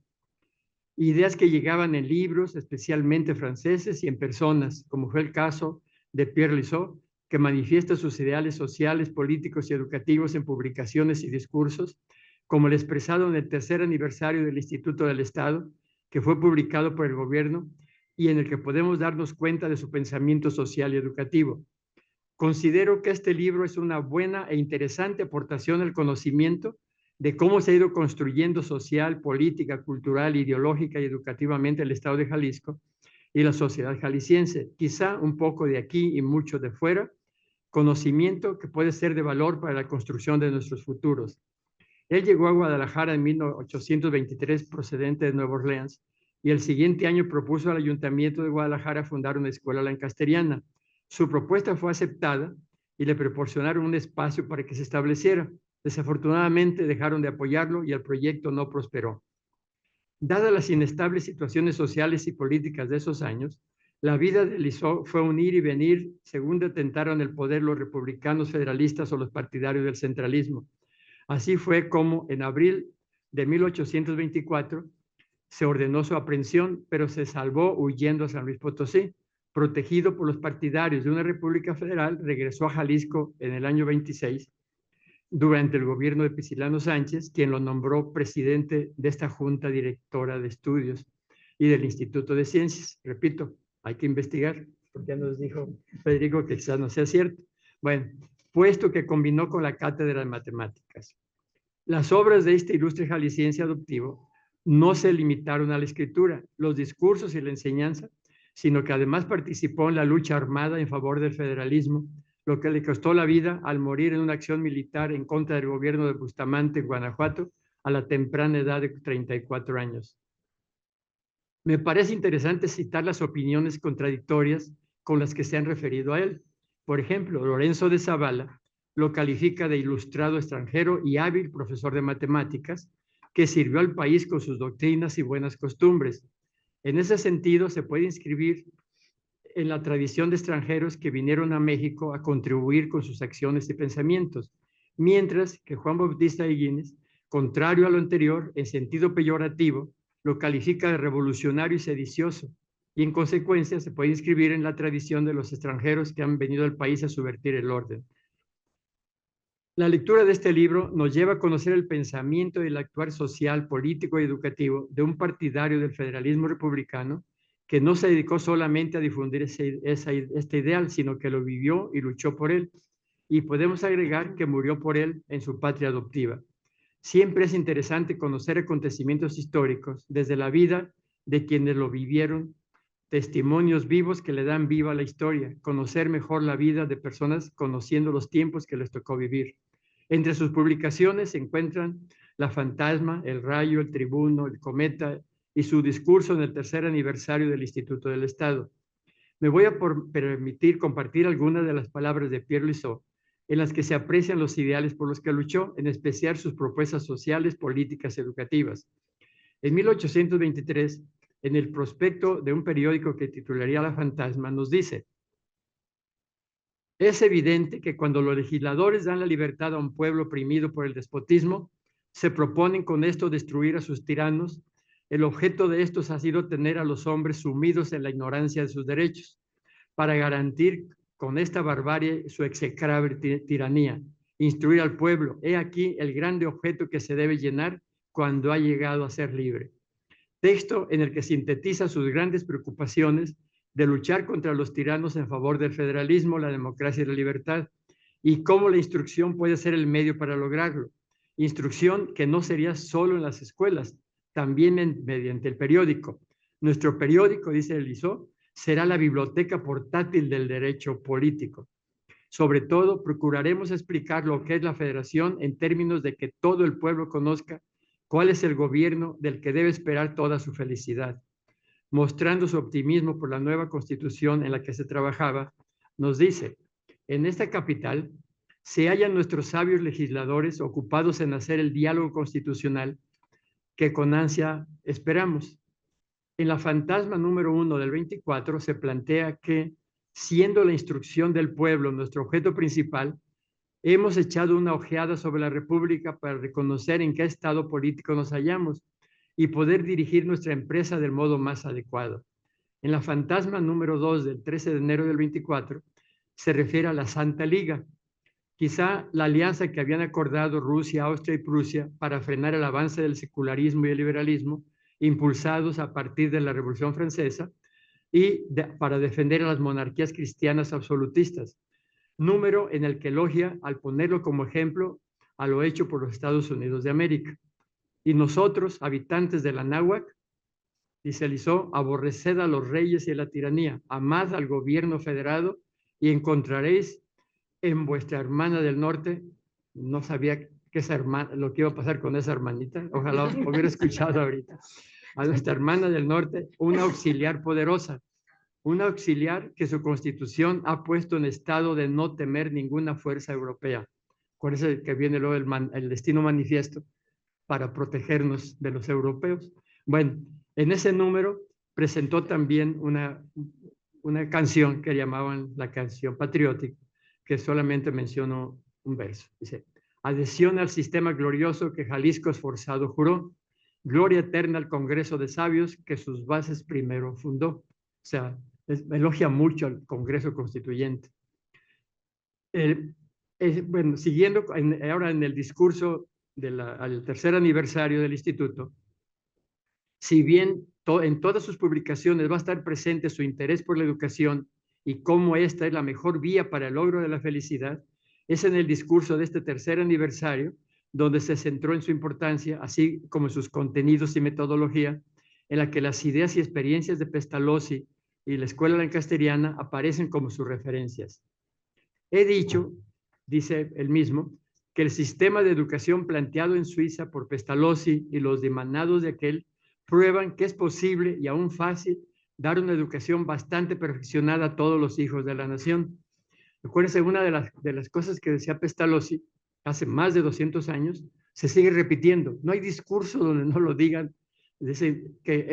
Ideas que llegaban en libros, especialmente franceses, y en personas, como fue el caso de Pierre Lissot, que manifiesta sus ideales sociales, políticos y educativos en publicaciones y discursos, como el expresado en el tercer aniversario del Instituto del Estado, que fue publicado por el gobierno y en el que podemos darnos cuenta de su pensamiento social y educativo. Considero que este libro es una buena e interesante aportación al conocimiento de cómo se ha ido construyendo social, política, cultural, ideológica y educativamente el Estado de Jalisco y la sociedad jalisciense. Quizá un poco de aquí y mucho de fuera, conocimiento que puede ser de valor para la construcción de nuestros futuros. Él llegó a Guadalajara en 1823 procedente de Nueva Orleans y el siguiente año propuso al Ayuntamiento de Guadalajara fundar una escuela lancasteriana. Su propuesta fue aceptada y le proporcionaron un espacio para que se estableciera. Desafortunadamente dejaron de apoyarlo y el proyecto no prosperó. Dadas las inestables situaciones sociales y políticas de esos años, la vida de Lissot fue un ir y venir según detentaron el poder los republicanos federalistas o los partidarios del centralismo. Así fue como en abril de 1824 se ordenó su aprehensión, pero se salvó huyendo a San Luis Potosí. Protegido por los partidarios de una república federal, regresó a Jalisco en el año 26 durante el gobierno de Prisciliano Sánchez, quien lo nombró presidente de esta junta directora de estudios y del Instituto de Ciencias. Repito, hay que investigar, porque ya nos dijo Federico que quizás no sea cierto. Bueno, puesto que combinó con la cátedra de matemáticas. Las obras de este ilustre jalisciense adoptivo no se limitaron a la escritura, los discursos y la enseñanza, sino que además participó en la lucha armada en favor del federalismo, lo que le costó la vida al morir en una acción militar en contra del gobierno de Bustamante en Guanajuato a la temprana edad de 34 años. Me parece interesante citar las opiniones contradictorias con las que se han referido a él. Por ejemplo, Lorenzo de Zavala lo califica de ilustrado extranjero y hábil profesor de matemáticas que sirvió al país con sus doctrinas y buenas costumbres. En ese sentido, se puede inscribir en la tradición de extranjeros que vinieron a México a contribuir con sus acciones y pensamientos, mientras que Juan Bautista Higuines, contrario a lo anterior, en sentido peyorativo, lo califica de revolucionario y sedicioso, y en consecuencia se puede inscribir en la tradición de los extranjeros que han venido al país a subvertir el orden. La lectura de este libro nos lleva a conocer el pensamiento y el actuar social, político y educativo de un partidario del federalismo republicano que no se dedicó solamente a difundir este ideal, sino que lo vivió y luchó por él. Y podemos agregar que murió por él en su patria adoptiva. Siempre es interesante conocer acontecimientos históricos desde la vida de quienes lo vivieron, testimonios vivos que le dan viva a la historia, conocer mejor la vida de personas conociendo los tiempos que les tocó vivir. Entre sus publicaciones se encuentran La Fantasma, El Rayo, El Tribuno, El Cometa y su discurso en el tercer aniversario del Instituto del Estado. Me voy a permitir compartir algunas de las palabras de Pierre Lissot en las que se aprecian los ideales por los que luchó, en especial sus propuestas sociales, políticas, educativas. En 1823, en el prospecto de un periódico que titularía La Fantasma, nos dice: es evidente que cuando los legisladores dan la libertad a un pueblo oprimido por el despotismo, se proponen con esto destruir a sus tiranos. El objeto de estos ha sido tener a los hombres sumidos en la ignorancia de sus derechos, para garantir con esta barbarie su execrable tiranía, instruir al pueblo. He aquí el grande objeto que se debe llenar cuando ha llegado a ser libre. Texto en el que sintetiza sus grandes preocupaciones de luchar contra los tiranos en favor del federalismo, la democracia y la libertad, y cómo la instrucción puede ser el medio para lograrlo. Instrucción que no sería solo en las escuelas, también mediante el periódico. Nuestro periódico, dice Lissot, será la biblioteca portátil del derecho político. Sobre todo, procuraremos explicar lo que es la federación en términos de que todo el pueblo conozca cuál es el gobierno del que debe esperar toda su felicidad. Mostrando su optimismo por la nueva constitución en la que se trabajaba, nos dice: en esta capital se hallan nuestros sabios legisladores ocupados en hacer el diálogo constitucional que con ansia esperamos. En la fantasma número 1 del 24 se plantea que, siendo la instrucción del pueblo nuestro objeto principal, hemos echado una ojeada sobre la República para reconocer en qué estado político nos hallamos y poder dirigir nuestra empresa del modo más adecuado. En la fantasma número 2 del 13 de enero del 24 se refiere a la Santa Liga, quizá la alianza que habían acordado Rusia, Austria y Prusia para frenar el avance del secularismo y el liberalismo, impulsados a partir de la Revolución Francesa, y para defender a las monarquías cristianas absolutistas, número en el que elogia al ponerlo como ejemplo a lo hecho por los Estados Unidos de América. Y nosotros, habitantes de la Náhuac, dice Lizó, aborreced a los reyes y a la tiranía, amad al gobierno federado y encontraréis en vuestra hermana del norte. No sabía que esa hermana, lo que iba a pasar con esa hermanita, ojalá hubiera escuchado ahorita. A nuestra hermana del norte, una auxiliar poderosa, una auxiliar que su constitución ha puesto en estado de no temer ninguna fuerza europea. Por eso que viene luego el destino manifiesto para protegernos de los europeos. Bueno, en ese número presentó también una canción que llamaban la canción patriótica, que solamente menciono un verso. Dice: adhesión al sistema glorioso que Jalisco esforzado juró, gloria eterna al Congreso de Sabios que sus bases primero fundó. O sea, elogia mucho al Congreso Constituyente. Bueno, siguiendo ahora en el discurso al tercer aniversario del Instituto, si bien en todas sus publicaciones va a estar presente su interés por la educación y cómo esta es la mejor vía para el logro de la felicidad, es en el discurso de este tercer aniversario donde se centró en su importancia, así como en sus contenidos y metodología, en la que las ideas y experiencias de Pestalozzi y la escuela lancasteriana aparecen como sus referencias. He dicho, dice él mismo, que el sistema de educación planteado en Suiza por Pestalozzi y los demanados de aquel prueban que es posible y aún fácil dar una educación bastante perfeccionada a todos los hijos de la nación. Acuérdense, una de las cosas que decía Pestalozzi hace más de 200 años, se sigue repitiendo. No hay discurso donde no lo digan. Dice que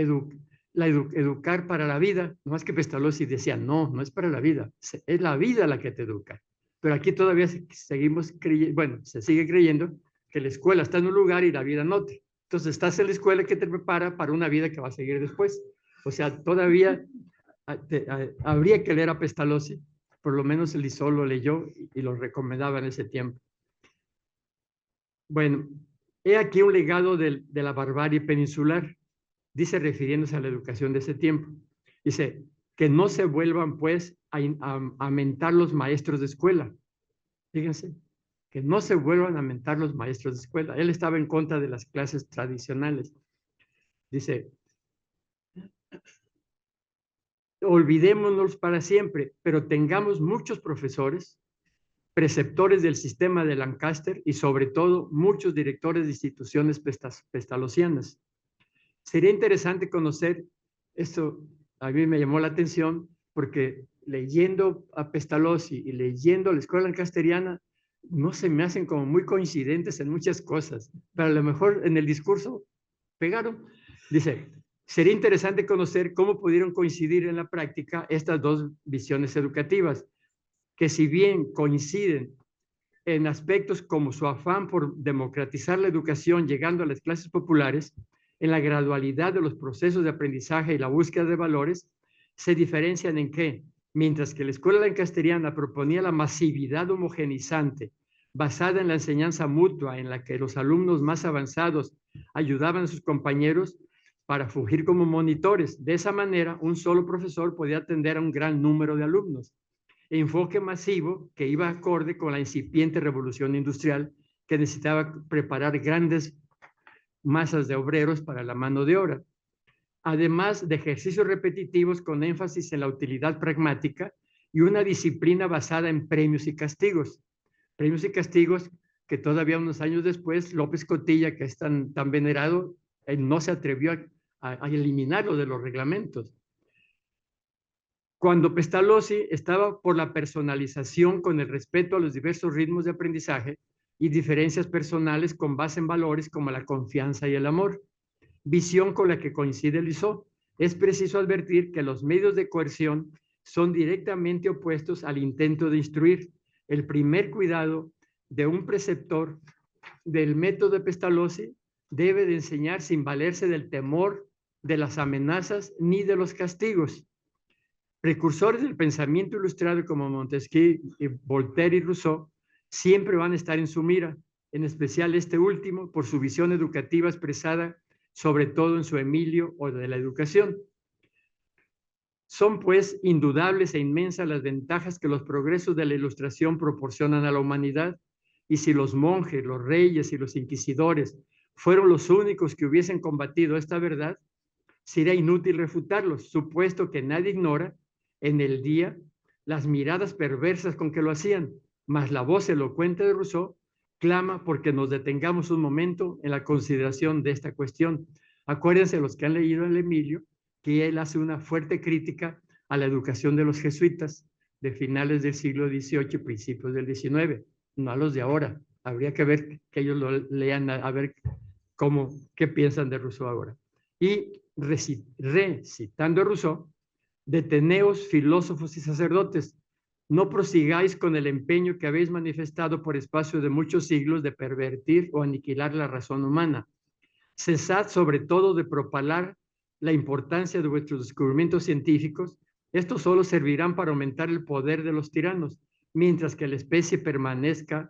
educar para la vida, no más que Pestalozzi decía, no es para la vida, es la vida la que te educa. Pero aquí todavía seguimos creyendo, bueno, se sigue creyendo que la escuela está en un lugar y la vida en otro. Entonces estás en la escuela que te prepara para una vida que va a seguir después. O sea, todavía habría que leer a Pestalozzi, por lo menos Lizó lo leyó y lo recomendaba en ese tiempo. Bueno, he aquí un legado de la barbarie peninsular, dice refiriéndose a la educación de ese tiempo. Dice, que no se vuelvan pues a mentar los maestros de escuela. Fíjense, que no se vuelvan a mentar los maestros de escuela. Él estaba en contra de las clases tradicionales. Dice, olvidémonos para siempre, pero tengamos muchos profesores, preceptores del sistema de Lancaster y sobre todo muchos directores de instituciones pestalozzianas. Sería interesante conocer, esto a mí me llamó la atención porque leyendo a Pestalozzi y leyendo a la escuela lancasteriana, no se me hacen como muy coincidentes en muchas cosas, pero a lo mejor en el discurso pegaron. Dice, sería interesante conocer cómo pudieron coincidir en la práctica estas dos visiones educativas, que si bien coinciden en aspectos como su afán por democratizar la educación llegando a las clases populares, en la gradualidad de los procesos de aprendizaje y la búsqueda de valores, se diferencian en que, mientras que la escuela lancasteriana proponía la masividad homogenizante, basada en la enseñanza mutua, en la que los alumnos más avanzados ayudaban a sus compañeros para fungir como monitores. De esa manera, un solo profesor podía atender a un gran número de alumnos. Enfoque masivo que iba acorde con la incipiente revolución industrial que necesitaba preparar grandes masas de obreros para la mano de obra. Además de ejercicios repetitivos con énfasis en la utilidad pragmática y una disciplina basada en premios y castigos. Premios y castigos que todavía unos años después, López Cotilla, que es tan venerado, no se atrevió a eliminarlo de los reglamentos. Cuando Pestalozzi estaba por la personalización con el respeto a los diversos ritmos de aprendizaje y diferencias personales con base en valores como la confianza y el amor, visión con la que coincide Lizó, es preciso advertir que los medios de coerción son directamente opuestos al intento de instruir. El primer cuidado de un preceptor del método de Pestalozzi debe de enseñar sin valerse del temor, de las amenazas ni de los castigos. Precursores del pensamiento ilustrado como Montesquieu, Voltaire y Rousseau siempre van a estar en su mira, en especial este último por su visión educativa expresada sobre todo en su Emilio o de la educación. Son pues indudables e inmensas las ventajas que los progresos de la Ilustración proporcionan a la humanidad, y si los monjes, los reyes y los inquisidores fueron los únicos que hubiesen combatido esta verdad, sería inútil refutarlos, supuesto que nadie ignora en el día las miradas perversas con que lo hacían, mas la voz elocuente de Rousseau clama porque nos detengamos un momento en la consideración de esta cuestión. Acuérdense los que han leído el Emilio, que él hace una fuerte crítica a la educación de los jesuitas de finales del siglo XVIII y principios del XIX, no a los de ahora. Habría que ver que ellos lo lean a ver qué piensan de Rousseau ahora. Y recitando a Rousseau, deteneos filósofos y sacerdotes, no prosigáis con el empeño que habéis manifestado por espacio de muchos siglos de pervertir o aniquilar la razón humana. Cesad sobre todo de propalar la importancia de vuestros descubrimientos científicos. Estos solo servirán para aumentar el poder de los tiranos, mientras que la especie permanezca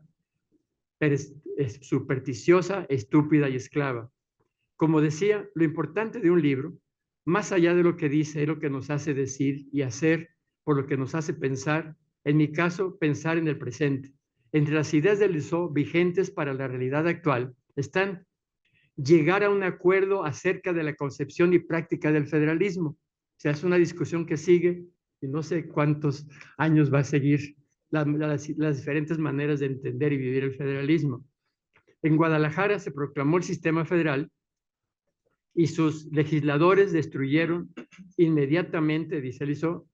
supersticiosa, estúpida y esclava. Como decía, lo importante de un libro, más allá de lo que dice, es lo que nos hace decir y hacer, por lo que nos hace pensar, en mi caso, pensar en el presente. Entre las ideas de Lizó vigentes para la realidad actual están llegar a un acuerdo acerca de la concepción y práctica del federalismo. O sea, es una discusión que sigue y no sé cuántos años va a seguir las diferentes maneras de entender y vivir el federalismo. En Guadalajara se proclamó el sistema federal y sus legisladores destruyeron inmediatamente, dice Lizó,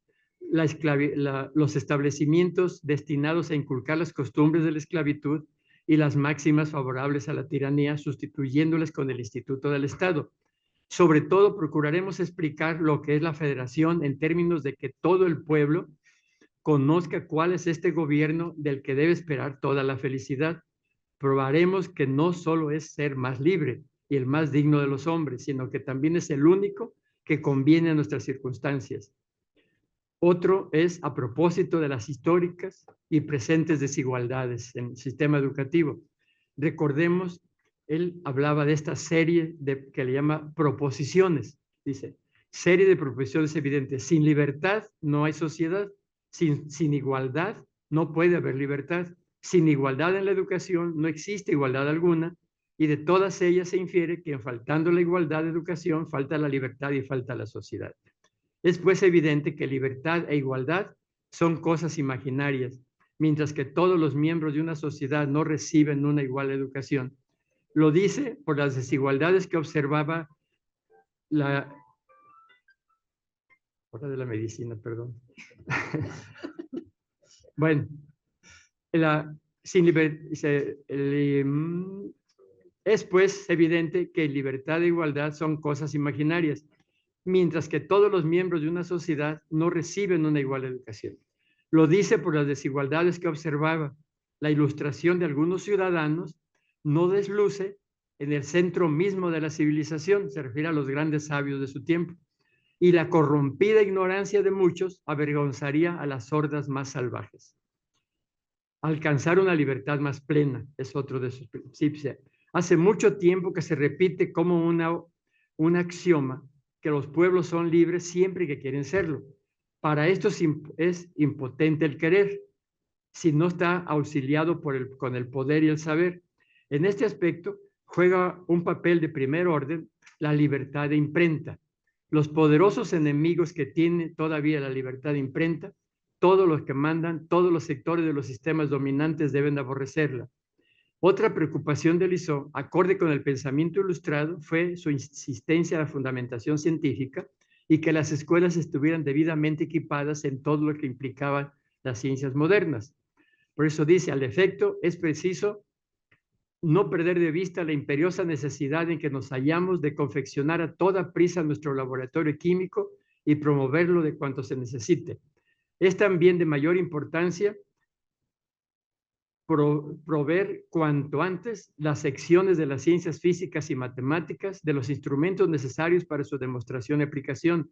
los establecimientos destinados a inculcar las costumbres de la esclavitud y las máximas favorables a la tiranía, sustituyéndoles con el Instituto del Estado. Sobre todo, procuraremos explicar lo que es la federación en términos de que todo el pueblo conozca cuál es este gobierno del que debe esperar toda la felicidad. Probaremos que no solo es ser más libre y el más digno de los hombres, sino que también es el único que conviene a nuestras circunstancias. Otro es a propósito de las históricas y presentes desigualdades en el sistema educativo. Recordemos, él hablaba de esta serie que le llama proposiciones. Dice, serie de proposiciones evidentes. Sin libertad no hay sociedad. Sin igualdad no puede haber libertad. Sin igualdad en la educación no existe igualdad alguna. Y de todas ellas se infiere que faltando la igualdad de educación, falta la libertad y falta la sociedad. Es pues evidente que libertad e igualdad son cosas imaginarias, mientras que todos los miembros de una sociedad no reciben una igual educación. Lo dice por las desigualdades que observaba la... Hora de la medicina, perdón. Bueno, es pues evidente que libertad e igualdad son cosas imaginarias, mientras que todos los miembros de una sociedad no reciben una igual educación. Lo dice por las desigualdades que observaba. La ilustración de algunos ciudadanos no desluce en el centro mismo de la civilización, se refiere a los grandes sabios de su tiempo, y la corrompida ignorancia de muchos avergonzaría a las hordas más salvajes. Alcanzar una libertad más plena es otro de sus principios. Hace mucho tiempo que se repite como un axioma que los pueblos son libres siempre que quieren serlo. Para esto es impotente el querer, si no está auxiliado con el poder y el saber. En este aspecto juega un papel de primer orden la libertad de imprenta. Los poderosos enemigos que tiene todavía la libertad de imprenta todos los que mandan, todos los sectores de los sistemas dominantes deben aborrecerla. Otra preocupación de Lizó, acorde con el pensamiento ilustrado, fue su insistencia a la fundamentación científica y que las escuelas estuvieran debidamente equipadas en todo lo que implicaban las ciencias modernas. Por eso dice, al efecto, es preciso no perder de vista la imperiosa necesidad en que nos hallamos de confeccionar a toda prisa nuestro laboratorio químico y promoverlo de cuanto se necesite. Es también de mayor importancia proveer cuanto antes las secciones de las ciencias físicas y matemáticas de los instrumentos necesarios para su demostración y aplicación.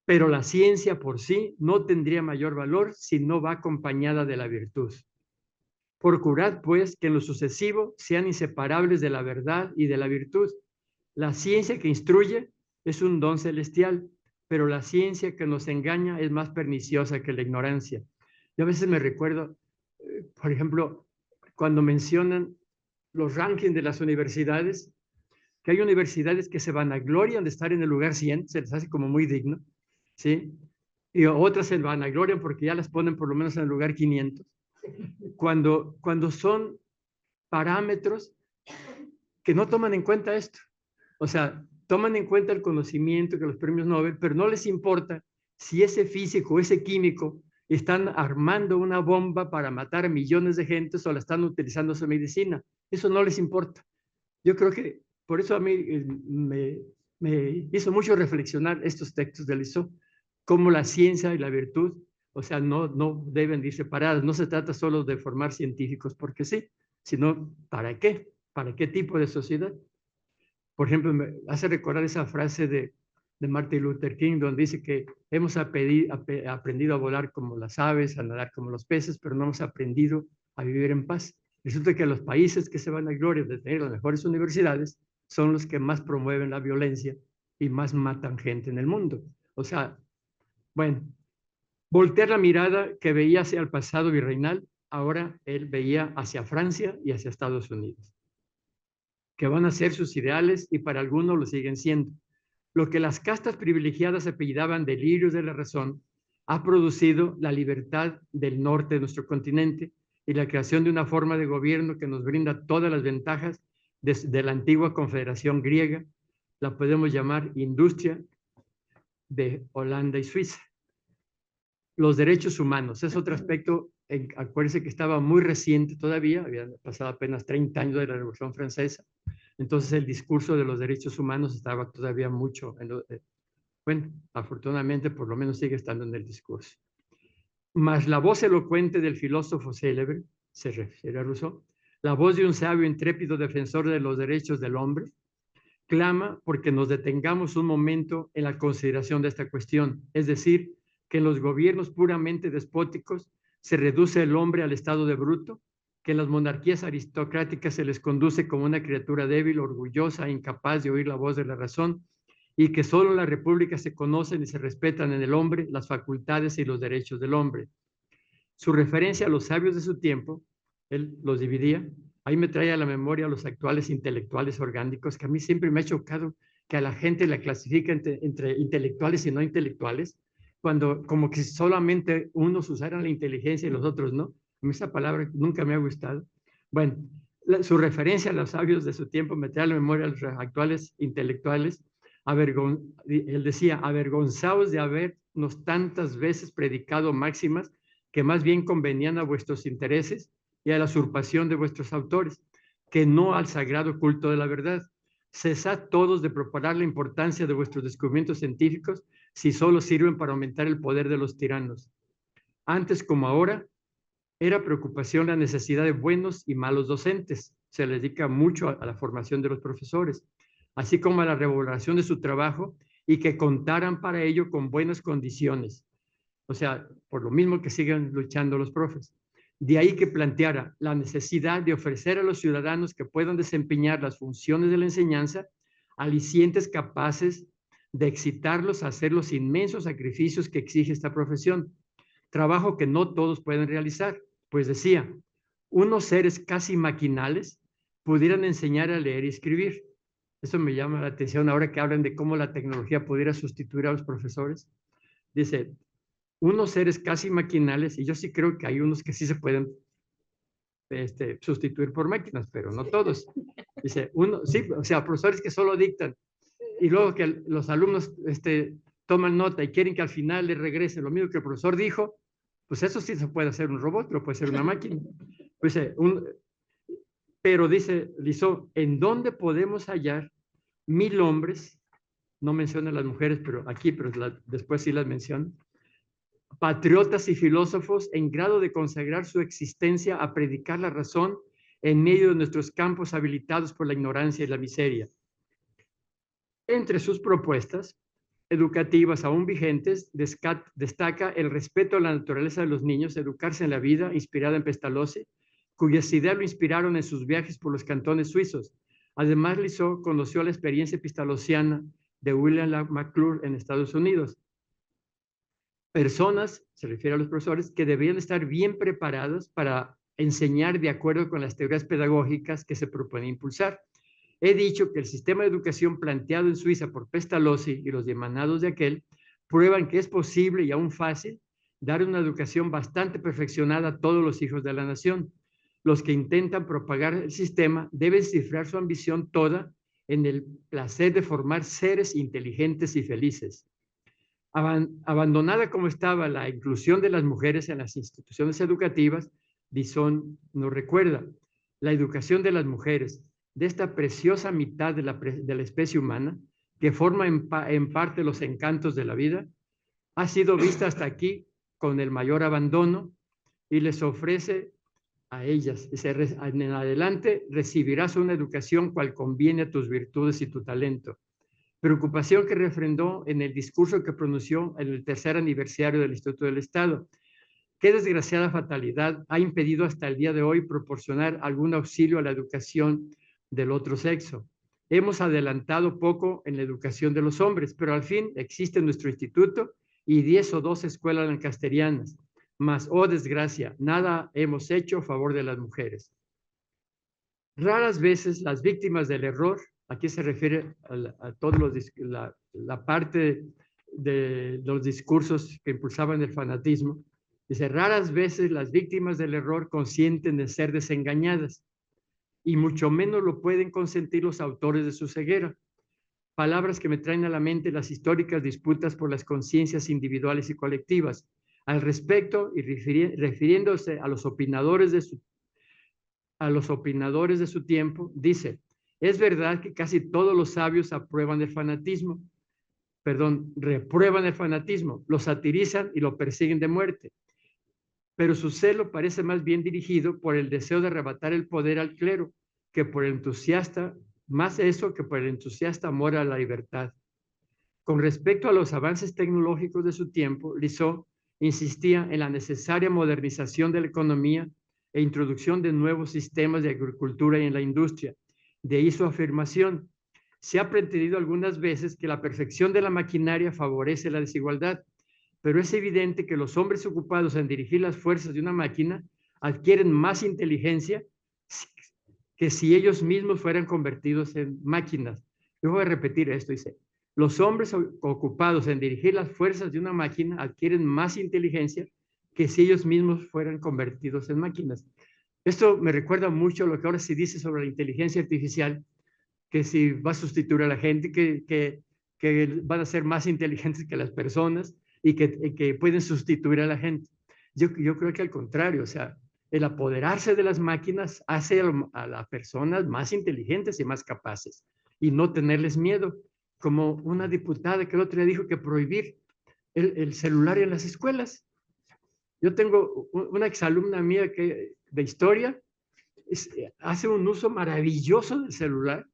Pero la ciencia por sí no tendría mayor valor si no va acompañada de la virtud. Procurad, pues, que en lo sucesivo sean inseparables de la verdad y de la virtud. La ciencia que instruye es un don celestial, pero la ciencia que nos engaña es más perniciosa que la ignorancia. Yo a veces me recuerdo, por ejemplo, cuando mencionan los rankings de las universidades, que hay universidades que se vanaglorian de estar en el lugar 100, se les hace como muy digno, ¿sí? Y otras se vanaglorian porque ya las ponen por lo menos en el lugar 500. Cuando son parámetros que no toman en cuenta esto. O sea, toman en cuenta el conocimiento que los premios Nobel, pero no les importa si ese físico, ese químico, están armando una bomba para matar a millones de gentes o la están utilizando su medicina. Eso no les importa. Yo creo que por eso a mí me hizo mucho reflexionar estos textos de Lizó, cómo la ciencia y la virtud, o sea, no deben ir separadas. No se trata solo de formar científicos porque sí, sino ¿para qué? ¿Para qué tipo de sociedad? Por ejemplo, me hace recordar esa frase de Martin Luther King, donde dice que hemos aprendido a volar como las aves, a nadar como los peces, pero no hemos aprendido a vivir en paz. Resulta que los países que se van a gloria de tener las mejores universidades son los que más promueven la violencia y más matan gente en el mundo. O sea, bueno, voltear la mirada que veía hacia el pasado virreinal, ahora él veía hacia Francia y hacia Estados Unidos, que van a ser sus ideales y para algunos lo siguen siendo. Lo que las castas privilegiadas apellidaban delirios de la razón ha producido la libertad del norte de nuestro continente y la creación de una forma de gobierno que nos brinda todas las ventajas de la antigua confederación griega. La podemos llamar industria de Holanda y Suiza. Los derechos humanos es otro aspecto, acuérdense que estaba muy reciente todavía, habían pasado apenas 30 años de la Revolución Francesa, entonces el discurso de los derechos humanos estaba todavía mucho, bueno, afortunadamente por lo menos sigue estando en el discurso. Mas la voz elocuente del filósofo célebre, se refiere a Rousseau, la voz de un sabio intrépido defensor de los derechos del hombre, clama porque nos detengamos un momento en la consideración de esta cuestión, es decir, que en los gobiernos puramente despóticos se reduce el hombre al estado de bruto, que en las monarquías aristocráticas se les conduce como una criatura débil, orgullosa, incapaz de oír la voz de la razón, y que solo en la república se conocen y se respetan en el hombre las facultades y los derechos del hombre. Su referencia a los sabios de su tiempo, él los dividía, ahí me trae a la memoria a los actuales intelectuales orgánicos, que a mí siempre me ha chocado que a la gente la clasifica entre intelectuales y no intelectuales, cuando como que solamente unos usaran la inteligencia y los otros no. A mí esa palabra nunca me ha gustado. Bueno, su referencia a los sabios de su tiempo me trae a la memoria a los actuales intelectuales. Él decía, avergonzaos de habernos tantas veces predicado máximas que más bien convenían a vuestros intereses y a la usurpación de vuestros autores, que no al sagrado culto de la verdad. Cesad todos de propagar la importancia de vuestros descubrimientos científicos si solo sirven para aumentar el poder de los tiranos. Antes como ahora, era preocupación la necesidad de buenos y malos docentes. Se le dedica mucho a la formación de los profesores, así como a la regulación de su trabajo y que contaran para ello con buenas condiciones. O sea, por lo mismo que sigan luchando los profes. De ahí que planteara la necesidad de ofrecer a los ciudadanos que puedan desempeñar las funciones de la enseñanza alicientes capaces de excitarlos a hacer los inmensos sacrificios que exige esta profesión, trabajo que no todos pueden realizar, pues decía, unos seres casi maquinales pudieran enseñar a leer y escribir. Eso me llama la atención ahora que hablan de cómo la tecnología pudiera sustituir a los profesores. Dice, unos seres casi maquinales, y yo sí creo que hay unos que sí se pueden sustituir por máquinas, pero no todos. Dice, sí, o sea, profesores que solo dictan, y luego que los alumnos toman nota y quieren que al final les regrese lo mismo que el profesor dijo, pues eso sí se puede hacer un robot, pero puede ser una máquina. Pues, pero dice Lizó, ¿en dónde podemos hallar 1000 hombres? No menciona a las mujeres, pero aquí, pero después sí las menciona. Patriotas y filósofos en grado de consagrar su existencia a predicar la razón en medio de nuestros campos habilitados por la ignorancia y la miseria. Entre sus propuestas educativas aún vigentes, destaca el respeto a la naturaleza de los niños, educarse en la vida, inspirada en Pestalozzi, cuyas ideas lo inspiraron en sus viajes por los cantones suizos. Además, Lizó conoció la experiencia epistaloziana de William McClure en Estados Unidos. Personas, se refiere a los profesores, que debían estar bien preparados para enseñar de acuerdo con las teorías pedagógicas que se propone impulsar. He dicho que el sistema de educación planteado en Suiza por Pestalozzi y los emanados de aquel prueban que es posible y aún fácil dar una educación bastante perfeccionada a todos los hijos de la nación. Los que intentan propagar el sistema deben cifrar su ambición toda en el placer de formar seres inteligentes y felices. Abandonada como estaba la inclusión de las mujeres en las instituciones educativas, Dizon nos recuerda la educación de las mujeres, de esta preciosa mitad de la especie humana, que forma en parte los encantos de la vida, ha sido vista hasta aquí con el mayor abandono y les ofrece a ellas, en adelante recibirás una educación cual conviene a tus virtudes y tu talento. Preocupación que refrendó en el discurso que pronunció en el 3er aniversario del Instituto del Estado. Qué desgraciada fatalidad ha impedido hasta el día de hoy proporcionar algún auxilio a la educación del otro sexo. Hemos adelantado poco en la educación de los hombres, pero al fin existe nuestro instituto y 10 o 12 escuelas lancasterianas. Mas, oh desgracia, nada hemos hecho a favor de las mujeres. Raras veces las víctimas del error, aquí se refiere a todos la parte de los discursos que impulsaban el fanatismo, dice, raras veces las víctimas del error consienten de ser desengañadas y mucho menos lo pueden consentir los autores de su ceguera. Palabras que me traen a la mente las históricas disputas por las conciencias individuales y colectivas. Al respecto, y refiriéndose a los opinadores de su tiempo, dice, es verdad que casi todos los sabios reprueban el fanatismo, lo satirizan y lo persiguen de muerte, pero su celo parece más bien dirigido por el deseo de arrebatar el poder al clero, que por el entusiasta, más eso que por el entusiasta amor a la libertad. Con respecto a los avances tecnológicos de su tiempo, Lizó insistía en la necesaria modernización de la economía e introducción de nuevos sistemas de agricultura y en la industria. De ahí su afirmación. Se ha pretendido algunas veces que la perfección de la maquinaria favorece la desigualdad, pero es evidente que los hombres ocupados en dirigir las fuerzas de una máquina adquieren más inteligencia que si ellos mismos fueran convertidos en máquinas. Yo voy a repetir esto, dice, los hombres ocupados en dirigir las fuerzas de una máquina adquieren más inteligencia que si ellos mismos fueran convertidos en máquinas. Esto me recuerda mucho a lo que ahora se dice sobre la inteligencia artificial, que si va a sustituir a la gente, que van a ser más inteligentes que las personas y que pueden sustituir a la gente. Yo creo que al contrario, o sea, el apoderarse de las máquinas hace a las personas más inteligentes y más capaces y no tenerles miedo, como una diputada que el otro día dijo que prohibir el celular en las escuelas. Yo tengo una exalumna mía de historia, hace un uso maravilloso del celular,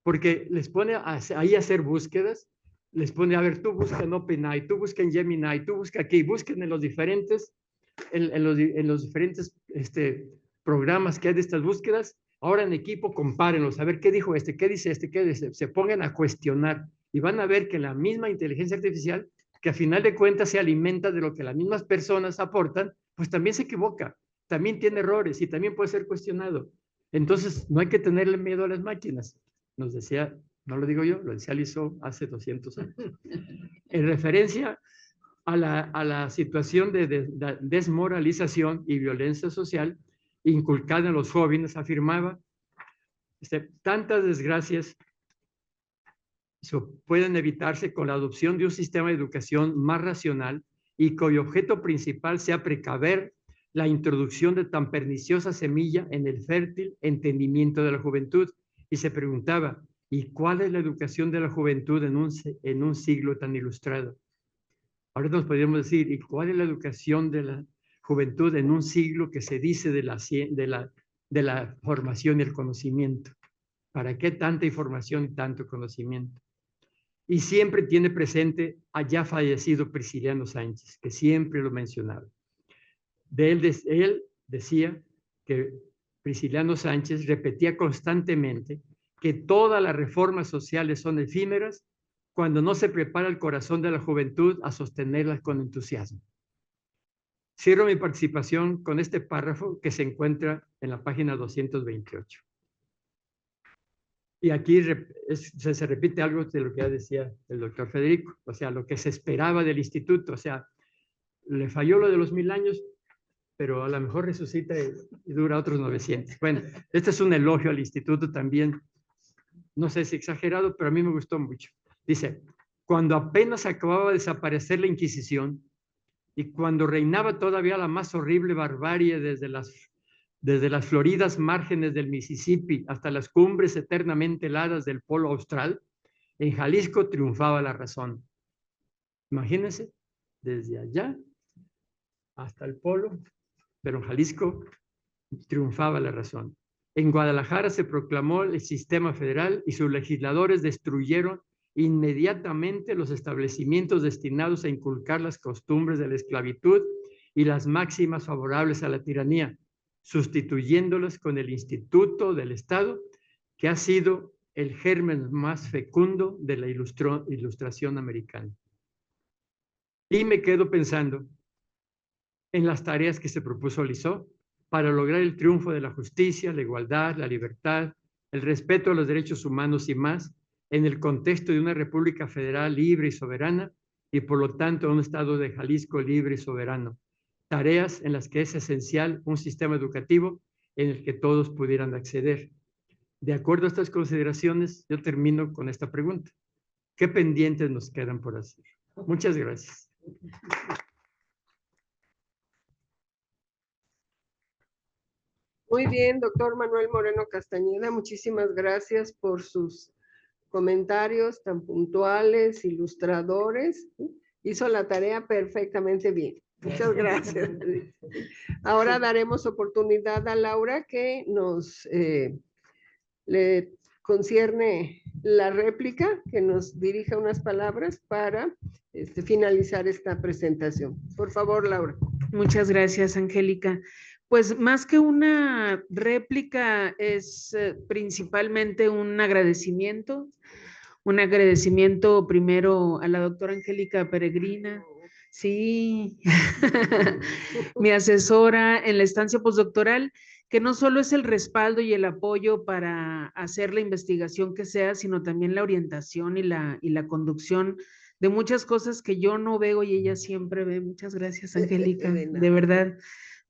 porque les pone ahí a hacer búsquedas, les pone, a ver, tú busca en OpenAI, tú busca en Gemini, tú busca aquí, busquen en los diferentes, en los diferentes programas que hay de estas búsquedas, ahora en equipo compárenlos, a ver qué dijo qué dice qué dice, se pongan a cuestionar y van a ver que la misma inteligencia artificial, que a final de cuentas se alimenta de lo que las mismas personas aportan, pues también se equivoca, también tiene errores y también puede ser cuestionado. Entonces, no hay que tenerle miedo a las máquinas. Nos decía, no lo digo yo, lo decía Lizó hace 200 años. En referencia a la situación de desmoralización y violencia social inculcada en los jóvenes, afirmaba, tantas desgracias pueden evitarse con la adopción de un sistema de educación más racional y cuyo objeto principal sea precaver la introducción de tan perniciosa semilla en el fértil entendimiento de la juventud. Y se preguntaba, ¿y cuál es la educación de la juventud en un siglo tan ilustrado? Ahora nos podríamos decir, ¿y cuál es la educación de la juventud en un siglo que se dice de la formación y el conocimiento? ¿Para qué tanta información y tanto conocimiento? Y siempre tiene presente a ya fallecido Prisciliano Sánchez, que siempre lo mencionaba. Él decía que Prisciliano Sánchez repetía constantemente que todas las reformas sociales son efímeras cuando no se prepara el corazón de la juventud a sostenerlas con entusiasmo. Cierro mi participación con este párrafo que se encuentra en la página 228. Y aquí se repite algo de lo que ya decía el doctor Federico, o sea, lo que se esperaba del instituto, o sea, le falló lo de los 1000 años, pero a lo mejor resucita y dura otros 900. Bueno, este es un elogio al instituto también, no sé si exagerado, pero a mí me gustó mucho. Dice, cuando apenas acababa de desaparecer la Inquisición y cuando reinaba todavía la más horrible barbarie desde las floridas márgenes del Mississippi hasta las cumbres eternamente heladas del Polo Austral, en Jalisco triunfaba la razón. Imagínense, desde allá hasta el Polo, pero en Jalisco triunfaba la razón. En Guadalajara se proclamó el sistema federal y sus legisladores destruyeron inmediatamente los establecimientos destinados a inculcar las costumbres de la esclavitud y las máximas favorables a la tiranía, sustituyéndolas con el Instituto del Estado, que ha sido el germen más fecundo de la ilustración americana. Y me quedo pensando en las tareas que se propuso Lizó para lograr el triunfo de la justicia, la igualdad, la libertad, el respeto a los derechos humanos y más, en el contexto de una república federal libre y soberana, y por lo tanto un estado de Jalisco libre y soberano. Tareas en las que es esencial un sistema educativo en el que todos pudieran acceder. De acuerdo a estas consideraciones, yo termino con esta pregunta. ¿Qué pendientes nos quedan por hacer? Muchas gracias. Muy bien, doctor Manuel Moreno Castañeda, muchísimas gracias por sus comentarios tan puntuales, ilustradores. Hizo la tarea perfectamente bien. Muchas gracias. Ahora daremos oportunidad a Laura que nos le concierne la réplica, que nos dirija unas palabras para finalizar esta presentación. Por favor, Laura. Muchas gracias, Angélica. Pues más que una réplica es principalmente un agradecimiento primero a la doctora Angélica Peregrina, sí, mi asesora en la estancia postdoctoral, que no solo es el respaldo y el apoyo para hacer la investigación que sea, sino también la orientación y la conducción de muchas cosas que yo no veo y ella siempre ve. Muchas gracias, Angélica, de verdad.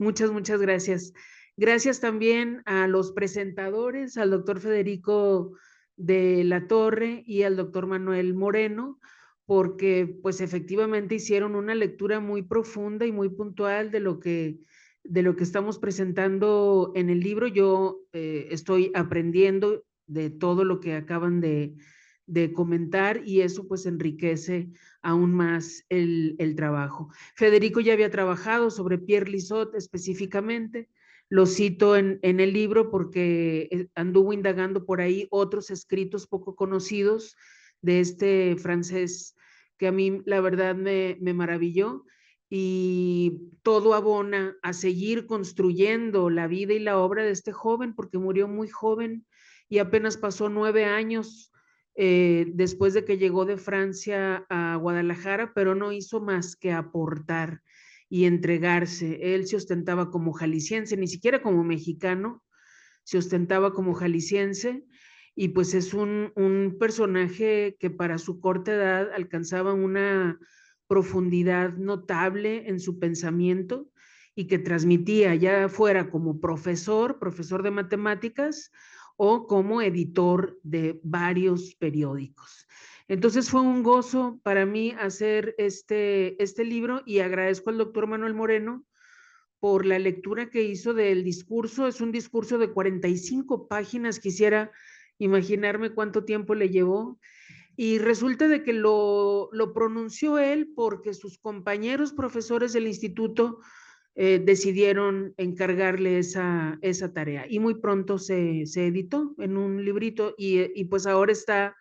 Muchas gracias. Gracias también a los presentadores, al doctor Federico de la Torre y al doctor Manuel Moreno, porque pues efectivamente hicieron una lectura muy profunda y muy puntual de lo que estamos presentando en el libro. Yo estoy aprendiendo de todo lo que acaban de comentar y eso pues enriquece aún más el trabajo. Federico ya había trabajado sobre Pierre Lizotte específicamente, lo cito en el libro porque anduvo indagando por ahí otros escritos poco conocidos de este francés que a mí la verdad me maravilló, y todo abona a seguir construyendo la vida y la obra de este joven porque murió muy joven y apenas pasó 9 años después de que llegó de Francia a Guadalajara, pero no hizo más que aportar y entregarse. Él se ostentaba como jalisciense, ni siquiera como mexicano, se ostentaba como jalisciense, y pues es un personaje que para su corta edad alcanzaba una profundidad notable en su pensamiento y que transmitía, ya fuera como profesor de matemáticas o como editor de varios periódicos. Entonces fue un gozo para mí hacer este libro y agradezco al doctor Manuel Moreno por la lectura que hizo del discurso. Es un discurso de 45 páginas, quisiera imaginarme cuánto tiempo le llevó. Y resulta de que lo pronunció él porque sus compañeros profesores del instituto decidieron encargarle esa tarea. Y muy pronto se editó en un librito y pues ahora está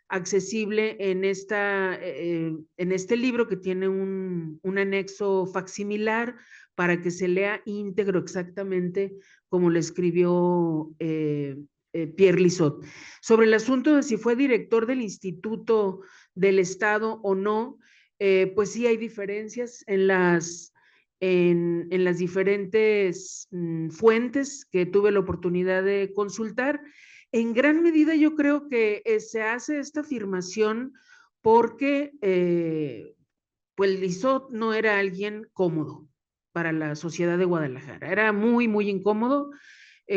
accesible en este libro que tiene un anexo facsimilar para que se lea íntegro exactamente como lo escribió Pierre Lizotte. Sobre el asunto de si fue director del Instituto del Estado o no, pues sí hay diferencias en las diferentes fuentes que tuve la oportunidad de consultar. En gran medida yo creo que se hace esta afirmación porque pues Lizotte no era alguien cómodo para la sociedad de Guadalajara, era muy, muy incómodo.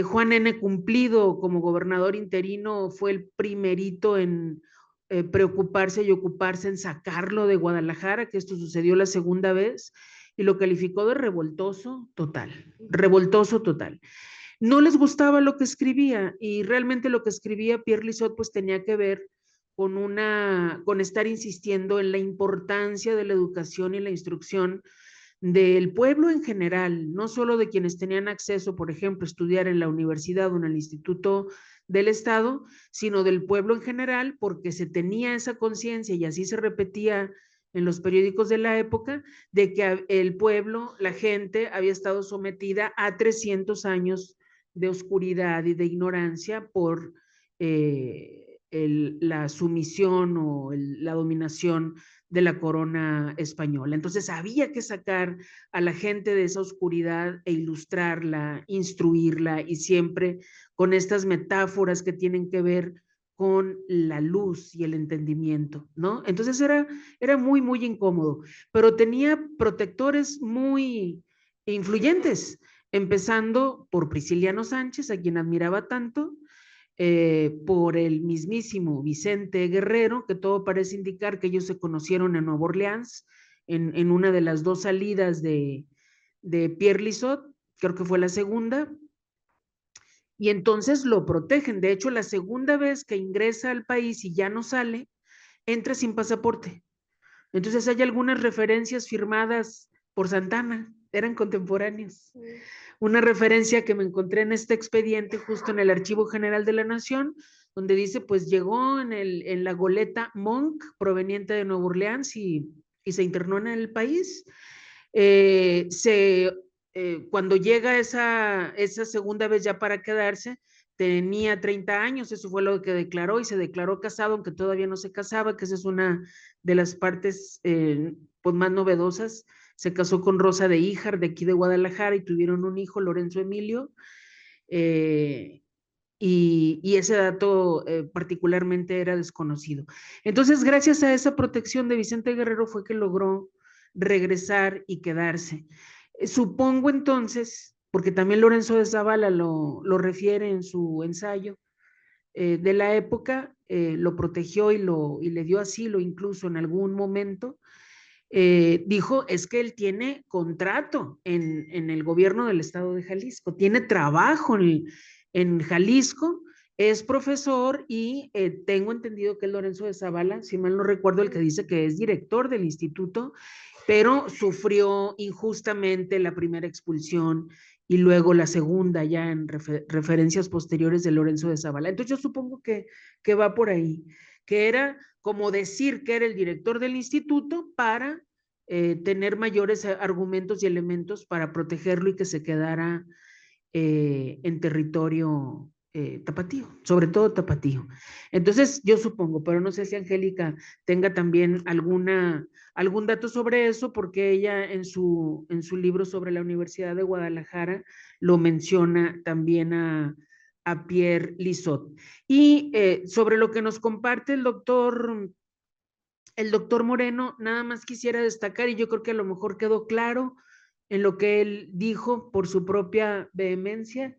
Juan N. Cumplido como gobernador interino fue el primerito en preocuparse y ocuparse en sacarlo de Guadalajara, que esto sucedió la segunda vez, y lo calificó de revoltoso total, revoltoso total. No les gustaba lo que escribía y realmente lo que escribía Pierre Lizotte pues tenía que ver con estar insistiendo en la importancia de la educación y la instrucción del pueblo en general, no solo de quienes tenían acceso, por ejemplo, a estudiar en la universidad o en el Instituto del Estado, sino del pueblo en general, porque se tenía esa conciencia y así se repetía en los periódicos de la época, de que el pueblo, la gente, había estado sometida a 300 años de oscuridad y de ignorancia por la sumisión o la dominación de la corona española. Entonces había que sacar a la gente de esa oscuridad e ilustrarla, instruirla y siempre con estas metáforas que tienen que ver con la luz y el entendimiento, ¿no? Entonces era muy, muy incómodo, pero tenía protectores muy influyentes, empezando por Prisciliano Sánchez, a quien admiraba tanto, por el mismísimo Vicente Guerrero, que todo parece indicar que ellos se conocieron en Nueva Orleans, en una de las dos salidas de Pierre Lizotte, creo que fue la segunda, y entonces lo protegen. De hecho, la segunda vez que ingresa al país y ya no sale, entra sin pasaporte. Entonces hay algunas referencias firmadas por Santana, eran contemporáneos. Una referencia que me encontré en este expediente justo en el Archivo General de la Nación, donde dice, pues llegó en la goleta Monk, proveniente de Nueva Orleans, y se internó en el país. Cuando llega esa segunda vez ya para quedarse, tenía 30 años, eso fue lo que declaró, y se declaró casado, aunque todavía no se casaba, que esa es una de las partes pues más novedosas. Se casó con Rosa de Híjar, de aquí de Guadalajara, y tuvieron un hijo, Lorenzo Emilio, y ese dato particularmente era desconocido. Entonces, gracias a esa protección de Vicente Guerrero fue que logró regresar y quedarse. Supongo entonces, porque también Lorenzo de Zavala lo refiere en su ensayo de la época, lo protegió y le dio asilo incluso en algún momento. Dijo, es que él tiene contrato en el gobierno del estado de Jalisco, tiene trabajo en Jalisco, es profesor y tengo entendido que es Lorenzo de Zavala, si mal no recuerdo, el que dice que es director del instituto, pero sufrió injustamente la primera expulsión y luego la segunda ya en referencias posteriores de Lorenzo de Zavala. Entonces yo supongo que va por ahí, que era como decir que era el director del instituto para tener mayores argumentos y elementos para protegerlo y que se quedara en territorio tapatío, sobre todo tapatío. Entonces, yo supongo, pero no sé si Angélica tenga también algún dato sobre eso, porque ella en su libro sobre la Universidad de Guadalajara lo menciona también a Pierre Lizotte. Y sobre lo que nos comparte el doctor el doctor Moreno, nada más quisiera destacar, y yo creo que a lo mejor quedó claro en lo que él dijo por su propia vehemencia.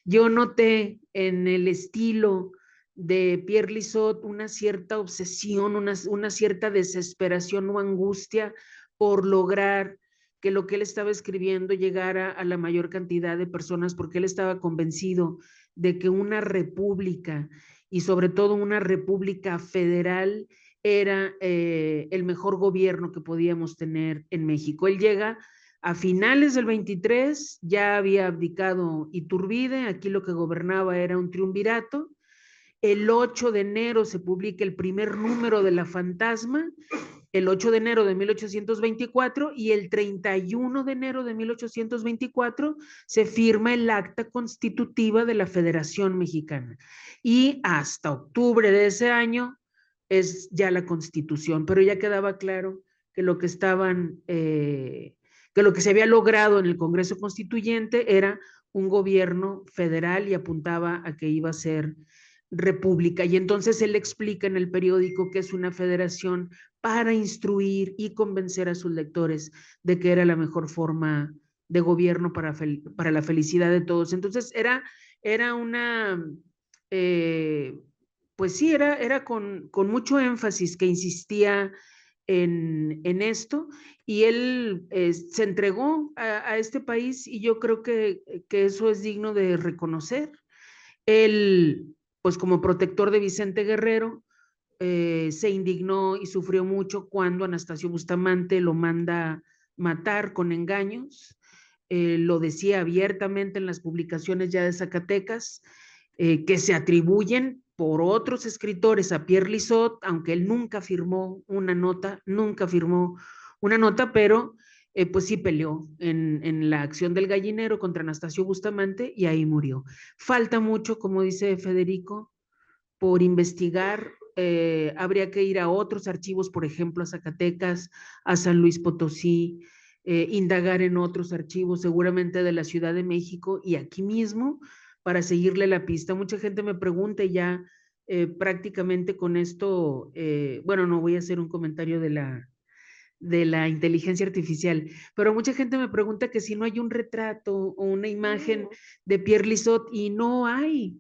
Yo noté en el estilo de Pierre Lizotte una cierta obsesión, una cierta desesperación o angustia por lograr que lo que él estaba escribiendo llegara a la mayor cantidad de personas, porque él estaba convencido de que una república, y sobre todo una república federal, era el mejor gobierno que podíamos tener en México. Él llega a finales del 23, ya había abdicado Iturbide, aquí lo que gobernaba era un triunvirato. El 8 de enero se publica el primer número de La Fantasma, el 8 de enero de 1824, y el 31 de enero de 1824 se firma el acta constitutiva de la Federación Mexicana. Y hasta octubre de ese año es ya la Constitución, pero ya quedaba claro que lo que que lo que se había logrado en el Congreso Constituyente era un gobierno federal y apuntaba a que iba a ser república. Y entonces él explica en el periódico que es una federación para instruir y convencer a sus lectores de que era la mejor forma de gobierno para la felicidad de todos. Entonces era una, pues sí, era con mucho énfasis que insistía en esto, y él se entregó a este país, y yo creo que eso es digno de reconocer. Él, pues como protector de Vicente Guerrero, se indignó y sufrió mucho cuando Anastasio Bustamante lo manda matar con engaños. Lo decía abiertamente en las publicaciones ya de Zacatecas, que se atribuyen por otros escritores a Pierre Lizotte, aunque él nunca firmó una nota, pero pues sí peleó en la acción del Gallinero contra Anastasio Bustamante y ahí murió. Falta mucho, como dice Federico, por investigar. Habría que ir a otros archivos, por ejemplo, a Zacatecas, a San Luis Potosí, indagar en otros archivos, seguramente de la Ciudad de México y aquí mismo, para seguirle la pista. Mucha gente me pregunta, y ya prácticamente con esto, bueno, no voy a hacer un comentario de la inteligencia artificial, pero mucha gente me pregunta que si no hay un retrato o una imagen de Pierre Lizotte, y no hay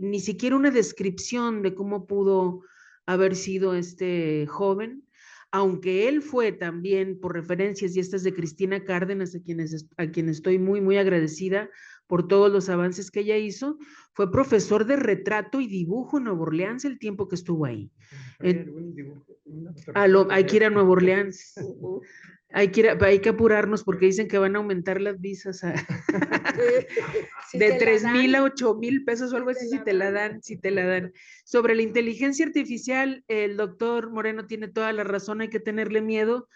ni siquiera una descripción de cómo pudo haber sido este joven, aunque él fue también, por referencias y estas de Cristina Cárdenas, a quien estoy muy, muy agradecida por todos los avances que ella hizo, fue profesor de retrato y dibujo en Nueva Orleans el tiempo que estuvo ahí. Hay que ir a Nueva Orleans. Hay que apurarnos porque dicen que van a aumentar las visas de 3,000 a 8,000 pesos o algo así, si te la dan. Sobre la inteligencia artificial, el doctor Moreno tiene toda la razón, hay que tenerle miedo.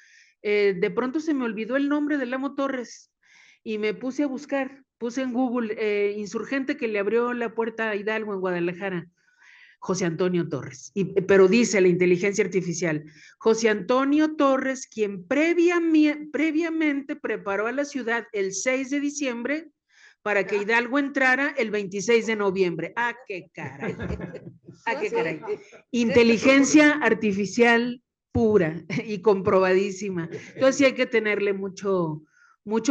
De pronto se me olvidó el nombre del Amo Torres y me puse a buscar, puse en Google insurgente que le abrió la puerta a Hidalgo en Guadalajara. José Antonio Torres, pero dice la inteligencia artificial, José Antonio Torres, quien previamente preparó a la ciudad el 6 de diciembre para que Hidalgo entrara el 26 de noviembre. ¡Ah, qué caray! ¡Ah, qué caray! Inteligencia artificial pura y comprobadísima. Entonces sí hay que tenerle mucho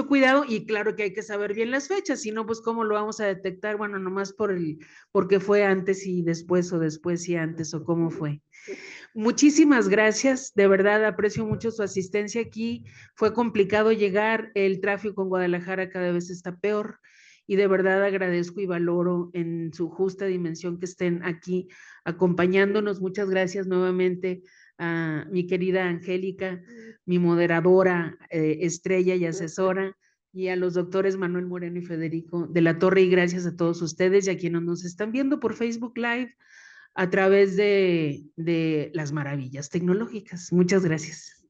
cuidado, y claro que hay que saber bien las fechas, si no, pues ¿cómo lo vamos a detectar? Bueno, nomás porque fue antes y después, o después y antes, o cómo fue. Muchísimas gracias, de verdad aprecio mucho su asistencia aquí. Fue complicado llegar, el tráfico en Guadalajara cada vez está peor, y de verdad agradezco y valoro en su justa dimensión que estén aquí acompañándonos. Muchas gracias nuevamente a mi querida Angélica, mi moderadora estrella y asesora, y a los doctores Manuel Moreno y Federico de la Torre, y gracias a todos ustedes y a quienes nos están viendo por Facebook Live a través de las maravillas tecnológicas. Muchas gracias.